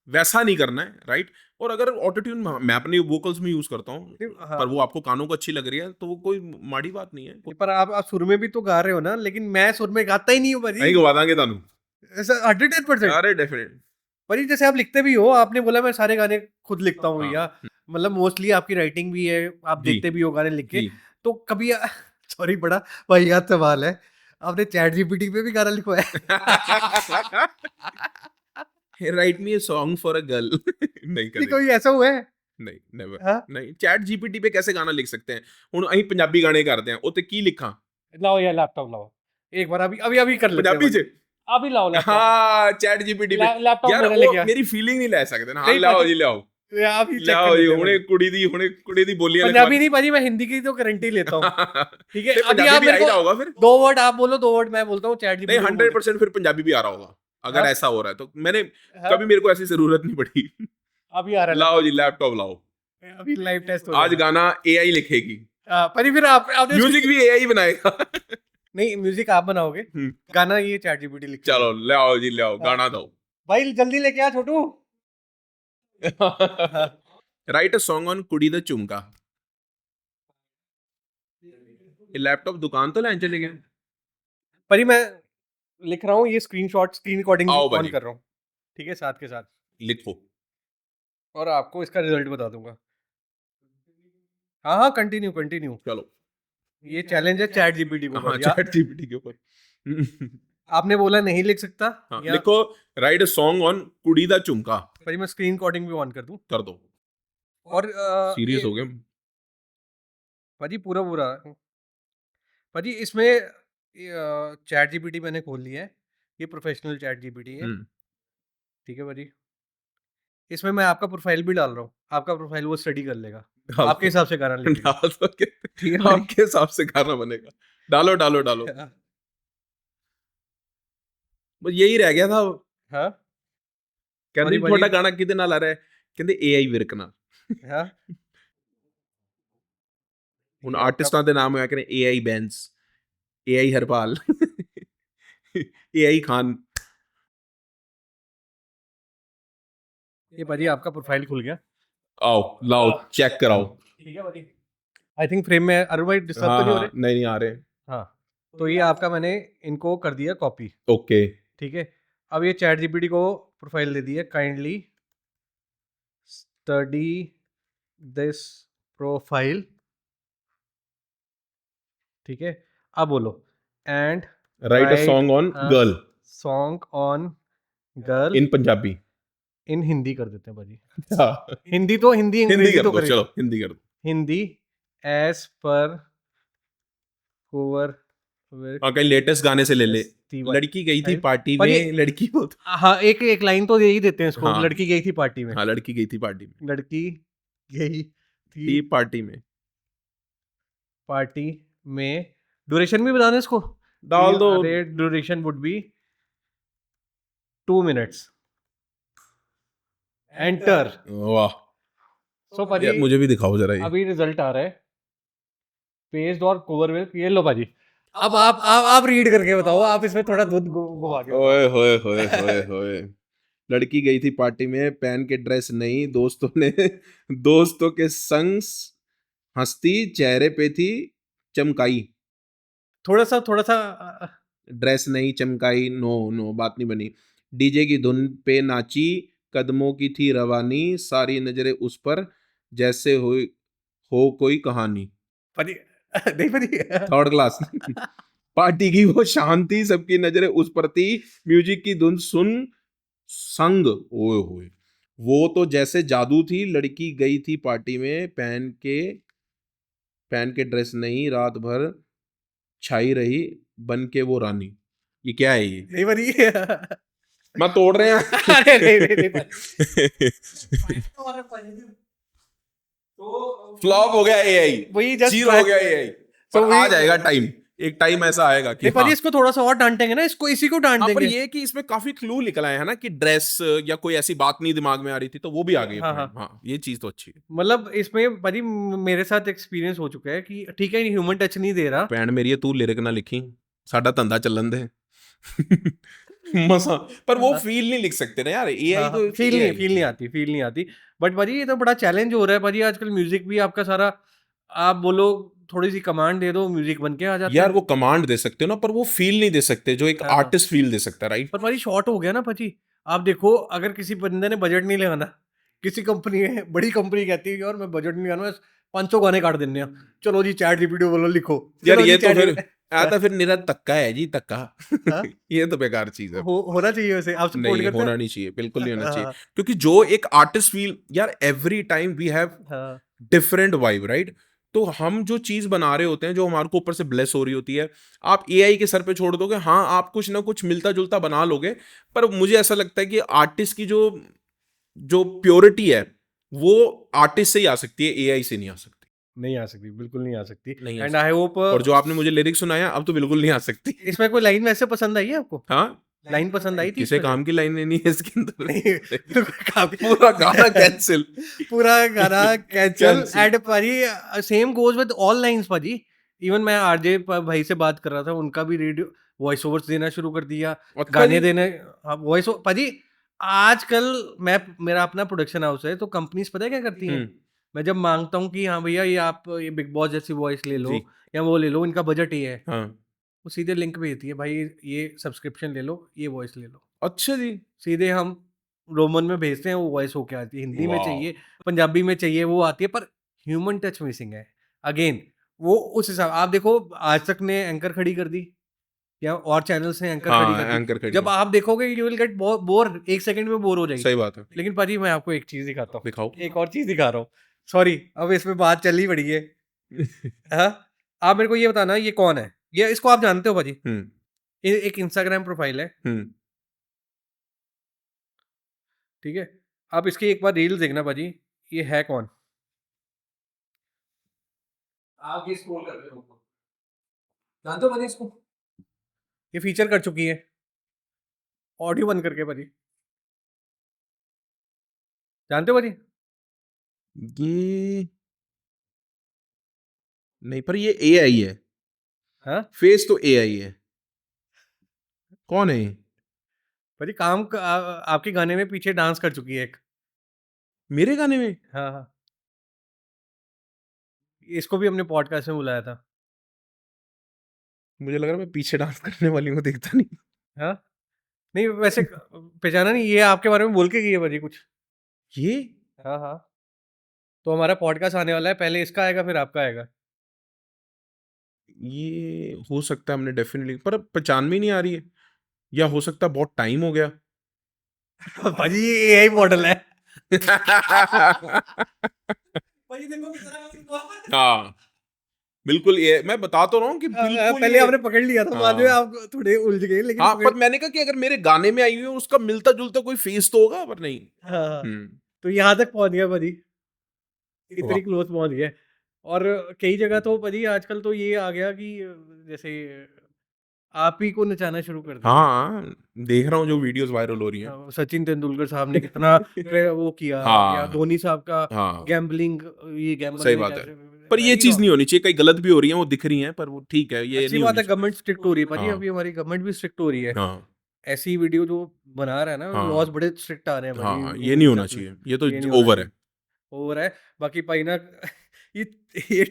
वैसा नहीं करना है, राइट। और अगर ऑटो ट्यून मैं अपनी वोकल्स में यूज करता हूँ, हाँ, पर वो आपको कानों को अच्छी लग रही है, तो वो कोई माड़ी बात नहीं है। पर आप सुर में भी तो गा रहे हो ना, लेकिन मैं सुर में गाता ही नहीं हूँ भाजी, नहीं गवा देंगे तानू। ऐसा 110%। अरे डेफिनेट। भाजी जैसे आप लिखते भी हो, आपने बोला मैं सारे गाने खुद लिखता हूँ, हाँ या मतलब मोस्टली आपकी राइटिंग भी है, आप जी देखते भी हो गाने लिख के, जी। तो कभी सॉरी बड़ा वाहियात सवाल है, आपने चैट जीपीटी पे भी गाना लिखवाया है? Right me a song for a girl. नहीं नहीं कदे कोई ऐसा हुआ है? नहीं, नेवर। हाँ? नहीं, चैट जीपीटी पे कैसे गाना लिख सकते हैं। ਹੁਣ ਅਸੀਂ ਪੰਜਾਬੀ ਗਾਣੇ ਕਰਦੇ ਆ, ਉੱਤੇ ਕੀ ਲਿਖਾਂ लाओ यार लैपटॉप लाओ, एक बार अभी अभी अभी कर लेते हैं ਪੰਜਾਬੀ भाजी। ਚ। अभी लाओ लैपटॉप। ਹਾਂ ਚੈਟ ਜੀਪੀਟੀ पे लैपटॉप यार मेरा ਉਹ लेके आ। ਮੇਰੀ ਫੀਲਿੰग ਨਹੀਂ ਲੈ ਸਕਦੇ ਨਾ। ਹਾਂ नहीं ਲਿਆਓ भाजी, ਜੀ लियाओ अभी चेक कर ਲਿਆਓ ਜੀ, लेते हैं ਹੁਣੇ भाजी। ਕੁੜੀ ਦੀ ਬੋਲੀਆਂ ਲਿਖਵਾ पंजाबी नहीं भाजी, मैं हिंदी की तो गारंटी लेता हूँ। ठीक है, ਤੇ अभी ਪੰਜਾਬੀ आप भी आ मेरे ही को रहा होगा फिर। 2 वर्ड आप बोलो, 2 वर्ड मैं बोलता हूँ, चैट नहीं जीपीटी को बोल 100% फिर पंजाबी भी आ रहा होगा, अगर हाँ? ऐसा हो रहा है तो। मैंने हाँ? कभी, मेरे को ऐसी जरूरत नहीं पड़ी। अभी आ रहा है लाओ लैपटॉप, जी लैपटॉप लाओ, अभी लाइव टेस्ट हो आज जाएगा। गाना एआई लिखेगी, पर फिर आपने म्यूजिक भी एआई बनाएगा। नहीं, म्यूजिक आप बनाओगे, हम्म, गाना ये चैट जीपीटी लिखेगा। चलो लाओ जी लाओ, हाँ, गाना दो। भाई जल्दी लेके आ छोटू। हाँ, राइट अ सॉन्ग ऑन कुड़ी दा झुमका। ये लैपटॉप दुकान तो लैन चले गए। पर मैं लिख रहा हूँ, ये स्क्रीनशॉट स्क्रीन रिकॉर्डिंग आओ ऑन भाजी कर रहा हूँ, ठीक है, साथ के साथ, लिखो। और आपको इसका रिजल्ट बता दूंगा। हाँ हाँ, कंटिन्यू कंटिन्यू। चलो ये चैलेंज है चैट जीपीटी को हाँ भाई। चैट जीपीटी के ऊपर। आपने बोला नहीं लिख सकता, हाँ या लिखो, राइट अ सॉन्ग ऑन कुड़ी दा झुमका। भाई मैं स्क्रीन रिकॉर्डिंग भी ऑन कर दूं? कर दो, और सीरियस ये हो गए। भाजी पूरा पूरा भाजी इसमें चैट जीपीटी मैंने खोल लिया है, ये प्रोफेशनल चैट जीपीटी है, ठीक है भाजी। इसमें मैं आपका प्रोफाइल भी डाल रहा हूँ, आपका प्रोफाइल वो स्टडी कर लेगा, डाल आपके दो हिसाब से गाना लिखेगा, डाल दो के ठीक है भाजी। आपके हिसाब से गाना बनेगा। डालो डालो डालो। बस यही रह गया था। हाँ ਕਹਿੰਦੇ भाजी ਤੁਹਾਡਾ ਗਾਣਾ ਕਿਹਦੇ ਨਾਲ ਆ ਰਿਹਾ ਹੈ? ਕਹਿੰਦੇ AI ਵਿਰਕ ਨਾਲ। हाँ ਹੁਣ ये आपका ਆਰਟਿਸਟਾਂ ਦੇ ਨਾਮ ਹੋਇਆ ਕਰੇ AI Bains, AI Harpal, AI Khan. ये भाजी आपका प्रोफाइल खुल गया, आओ लाओ चेक कराओ। ठीक है भाजी। आई थिंक फ्रेम में अरुण भाई डिस्टर्ब हाँ तो नहीं हो हाँ, रहे? नहीं आ रहे। हाँ, तो ये आपका मैंने इनको कर दिया कॉपी, ओके ठीक है। अब ये चैट जीपीटी को प्रोफाइल दे दी है, काइंडली स्टडी दिस प्रोफाइल, ठीक है। अब बोलो and write a song on girl song on girl in Punjabi. In Hindi कर देते हैं भाजी, हाँ, हिंदी तो हिंदी हिंदी अंग्रेजी कर तो दो, करेंगे, चलो हिंदी कर दो। हिंदी एज पर होवर हाँ, कहीं लेटेस्ट गाने से ले ले। लड़की गई थी पार्टी पर में, लड़की बहुत। हाँ एक एक लाइन तो यही देते हैं इसको, हाँ। लड़की गई थी पार्टी में, हाँ, लड़की गई थी पार्टी में, लड़की गई थी थी पार्टी में। पार्टी में। ड्यूरेशन भी बता दें इसको, डाल दो। Duration would be 2 minutes। Enter. वाह सो भाजी यार, मुझे भी दिखाओ जरा ये। अभी रिजल्ट आ रहा है, पेस्ट और कवर विल, ये लो भाजी। अब आप रीड करके बताओ, आप इसमें थोड़ा दूध घुमा के बताओ। ओए होए होए होए होए। लड़की गई थी पार्टी में, पहन के ड्रेस नहीं, दोस्तों ने दोस्तों के संग हंसती, चेहरे पे थी चमकाई। थोड़ा सा ड्रेस नहीं चमकाई, नो नो बात नहीं बनी। डीजे की धुन पे नाची, कदमों की थी रवानी, सारी नजरें उस पर जैसे हो कोई कहानी। भाजी नहीं भाजी थर्ड क्लास। पार्टी की वो शांति, सबकी नजरें उस पर थी, म्यूजिक की धुन सुन संग, ओए होए वो तो जैसे जादू थी। लड़की गई थी पार्टी में, पहन के ड्रेस नहीं, रात भर छाई रही बन के वो रानी। ये क्या है ये? नहीं भाजी मैं तोड़ रहे हैं। अरे नहीं फ्लॉप हो गया AI, वही जस्ट जीरो हो गया AI। तो पर आ जाएगा टाइम, एक टाइम ऐसा आएगा कि भाजी हाँ। इसको थोड़ा सा और डांटेंगे ना, इसको इसी को डांट हाँ, पर देंगे। ये कि इसमें काफी क्लू निकल आए हैं ना, कि ड्रेस या कोई ऐसी बात नहीं दिमाग में आ रही थी तो वो भी आ गई। हाँ, हाँ, हाँ, ये चीज तो अच्छी है। मतलब इसमें भाजी मेरे साथ एक्सपीरियंस हो चुका है कि ठीक है ह्यूमन टच नहीं दे रहा, ਭੈਣ ਮੇਰੀ तू लिरिक ना लिखी, साडा धंधा चलन दे। मसा पर वो फील नहीं लिख सकते ना यार, AI हाँ, तो फील AI नहीं आती। बट भाजी ये तो बड़ा चैलेंज हो रहा है भाजी, आजकल म्यूजिक भी आपका सारा, आप बोलो थोड़ी सी कमांड दे दो म्यूजिक बन के आ जाता यार है। वो कमांड दे सकते हो ना, पर वो फील नहीं दे सकते जो एक हाँ। आर्टिस्ट फील दे सकता है, राइट? पर भाजी शॉर्ट हो गया ना भाजी, आप देखो अगर किसी बंदे ने बजट नहीं लगाना, किसी कंपनी है, बड़ी कंपनी कहती है कि और मैं बजट नहीं लगाना, 500 गाने काट देने हैं, चलो जी चैट जीपीटी बोलो लिखो। यार चलो जी ये तो chat फिर GPT तो फिर निरा धक्का है जी, धक्का। हाँ? ये तो बेकार चीज है। होना चाहिए वैसे, आप सपोर्ट नहीं करते होना हैं? नहीं चाहिए, बिल्कुल नहीं होना चाहिए, हाँ, क्योंकि जो एक आर्टिस्ट फील, यार एवरी टाइम वी हैव हाँ, डिफरेंट वाइब, राइट? तो हम जो चीज बना रहे होते हैं, जो हमारे को ऊपर से ब्लेस हो रही होती है, आप AI के सर पे छोड़ दोगे, हाँ आप कुछ ना कुछ मिलता जुलता बना लोगे, पर मुझे ऐसा लगता है कि आर्टिस्ट की जो जो प्योरिटी है वो आर्टिस्ट से ही आ सकती है, AI से नहीं आ सकती। नहीं आ सकती, बिल्कुल नहीं आ सकती। नहीं आ एंड सकती। आई होप और जो आपने मुझे लिरिक्स सुनाया, अब तो बिल्कुल नहीं आ सकती। इसमें कोई लाइन वैसे पसंद आई है आपको? हाँ, लाइन पसंद आई थी किसे इसमें? काम की लाइन नहीं है इसके अंदर। नहीं, काफी पूरा गाना कैंसिल। पूरा गाना कैंसिल। Cancel। एंड भाजी same goes with all lines भाजी, इवन मैं आरजे भाई से बात कर रहा था, उनका भी रेडियो वॉइस ओवर्स देना शुरू कर दिया, गाने देने वॉइस भाजी। आजकल मैं, मेरा अपना प्रोडक्शन हाउस है, तो कंपनीज पता है क्या करती हैं, मैं जब मांगता हूँ कि हाँ भैया ये आप ये बिग बॉस जैसी वॉइस ले लो जी। या वो ले लो, इनका बजट ये है, हाँ, वो सीधे लिंक भेजती है, भाई ये सब्सक्रिप्शन ले लो, ये वॉइस ले लो। अच्छा जी। सीधे हम रोमन में भेजते हैं, वो वॉइस होके आती है, हिंदी में वाह। चाहिए, पंजाबी में चाहिए, वो आती है, पर ह्यूमन टच मिसिंग है। अगेन वो उस हिसाब, आप देखो आज तक ने एंकर खड़ी कर दी, या और चैनल्स ने एंकर खड़ी हाँ, कर दी। एंकर खड़ी जब है। आप देखोगे you will get bore, 1 second में बोर हो जाएगी। सही बात है, लेकिन भाजी मैं आपको एक चीज दिखाता हूँ, दिखाओ। एक और चीज दिखा रहा हूँ, सॉरी अब इसमें बात चल ही पड़ी है। हाँ, आप मेरे को ये बताना ये कौन है, ये इसको आप जानते हो भाजी, हम्म एक इंस्टाग्राम प्रोफाइल है, हम्म ठीक है, आप इसकी एक बार रील देखना भाजी, ये है कौन, आप ये स्क्रॉल कर रहे हो, जानते हो भाजी इसको, ये फीचर कर चुकी है, ऑडियो बंद करके भाजी, जानते हो भाजी? ये नहीं, पर ये एआई है, हाँ फेस तो एआई है, कौन है ये? भाजी आपके गाने में पीछे डांस कर चुकी है एक, मेरे गाने में? हाँ हाँ, इसको भी हमने पॉडकास्ट में बुलाया था। मुझे लग रहा है मैं पीछे डांस करने वाली को देखता नहीं। हाँ नहीं वैसे पहचाना नहीं, ये आपके बारे में बोल के गई है भाजी कुछ। ये हाँ हाँ, तो हमारा पॉडकास्ट आने वाला है, पहले इसका आएगा फिर आपका आएगा। ये हो सकता है हमने डेफिनेटली, पर पहचान में ही नहीं आ रही है, या हो सकता है बहुत टाइम हो गया। भाजी ये एआई मॉडल है। भाजी देखो कितना हाँ बिल्कुल, ये मैं बता तो रहा हूँ कि बिल्कुल पहले ये, आपने पकड़ लिया था, बाद में हाँ आप थोड़े उलझ गए, लेकिन हाँ, पर मैंने कहा कि अगर मेरे गाने में आई हुई है उसका मिलता जुलता कोई फेस तो होगा, पर नहीं। हाँ हाँ, हम्म तो यहाँ तक पहुंच गया भाजी, इतनी वाह। क्लोज पहुंच गया। और कई जगह तो भाजी आजकल तो ये आ गया कि जैसे आप ही को नचाना शुरू कर दिया। हाँ देख रहा हूँ जो वीडियोस वायरल हो रही हैं। सचिन तेंदुलकर साहब ने कितना वो किया, या हाँ धोनी साहब का हाँ गैम्बलिंग, ये गैम्बल सही में बात है, कैसे, पर ये वेरी चीज रॉन्ग। नहीं होनी चाहिए, कई गलत भी हो रही हैं वो दिख रही हैं, पर वो ठीक है, ये अच्छी नहीं बात होनी है, चाहिए। गवर्नमेंट स्ट्रिक्ट हो रही है भाजी, हाँ अभी हमारी गवर्नमेंट भी स्ट्रिक्ट हो रही है, हाँ ऐसी वीडियो जो बना रहा है ना, हाँ लॉज बड़े स्ट्रिक्ट आ रहे हैं भाजी हाँ, ये नहीं होना इंडिया में, चाहिए, ये तो ये नहीं होना ओवर है। चाहिए, ओवर है। बाकी भाई ना ये ये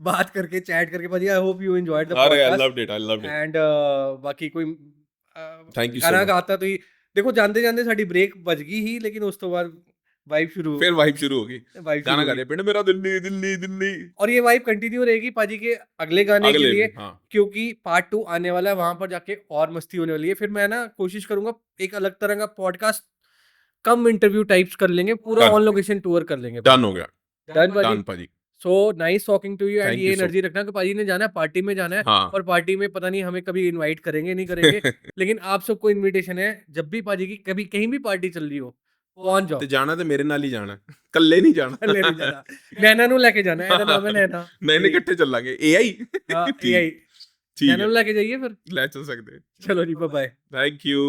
बात करके, चैट करके भाजी, I hope you enjoyed the अरे I podcast. Loved it, I loved it, and बाकी कोई थैंक यू सो गाना मच। गाता तो देखो जानते जानते साड़ी ब्रेक बज गई ही, लेकिन उस तो बाद वाइब शुरू फिर वाइब शुरू होगी, वाइब शुरू गाना गा होगी, रहे पिंड मेरा दिल्ली दिल्ली दिल्ली, और ये वाइब कंटिन्यू रहेगी पाजी के अगले गाने के अगले लिए, में हाँ क्योंकि पार्ट 2 आने वाला है, वहां पर जाके और मस्ती होने वाली है। फिर मैं ना कोशिश करूंगा एक अलग तरह का पॉडकास्ट, कम इंटरव्यू टाइप्स कर लेंगे, पूरा डन, ऑन लोकेशन टूर कर लेंगे डन पाजी। हो गया, डन पाजी। डन पाजी, so nice talking to you, and thank ये यू सो, एनर्जी रखना कि पाजी ने जाना है, पार्टी में जाना है, हाँ और पार्टी में पता नहीं हमें कभी इनवाइट करेंगे नहीं करेंगे, लेकिन आप सबको इनविटेशन है, जब भी पाजी की कभी कहीं भी पार्टी चल रही हो पहुंच जाओ। ਤੇ ਜਾਣਾ ਤੇ ਮੇਰੇ ਨਾਲ ਹੀ ਜਾਣਾ, ਇਕੱਲੇ ਨਹੀਂ ਜਾਣਾ। ले नहीं जाना, नैना ਨੂੰ ਲੈ ਕੇ ਜਾਣਾ, ਇਹਦਾ ਨਾਮ ਹੈ नैना। ਨਹੀਂ ਨਹੀਂ ਇਕੱਠੇ ਚੱਲਾਂਗੇ, AI हाँ ठीक यही, ठीक नैना है, ਨੂੰ ਲੈ ਕੇ ਜਾਈਏ ਫਿਰ। ਲੈ ਚੱਲ ਸਕਦੇ, चलो जी, बाय बाय। Thank you.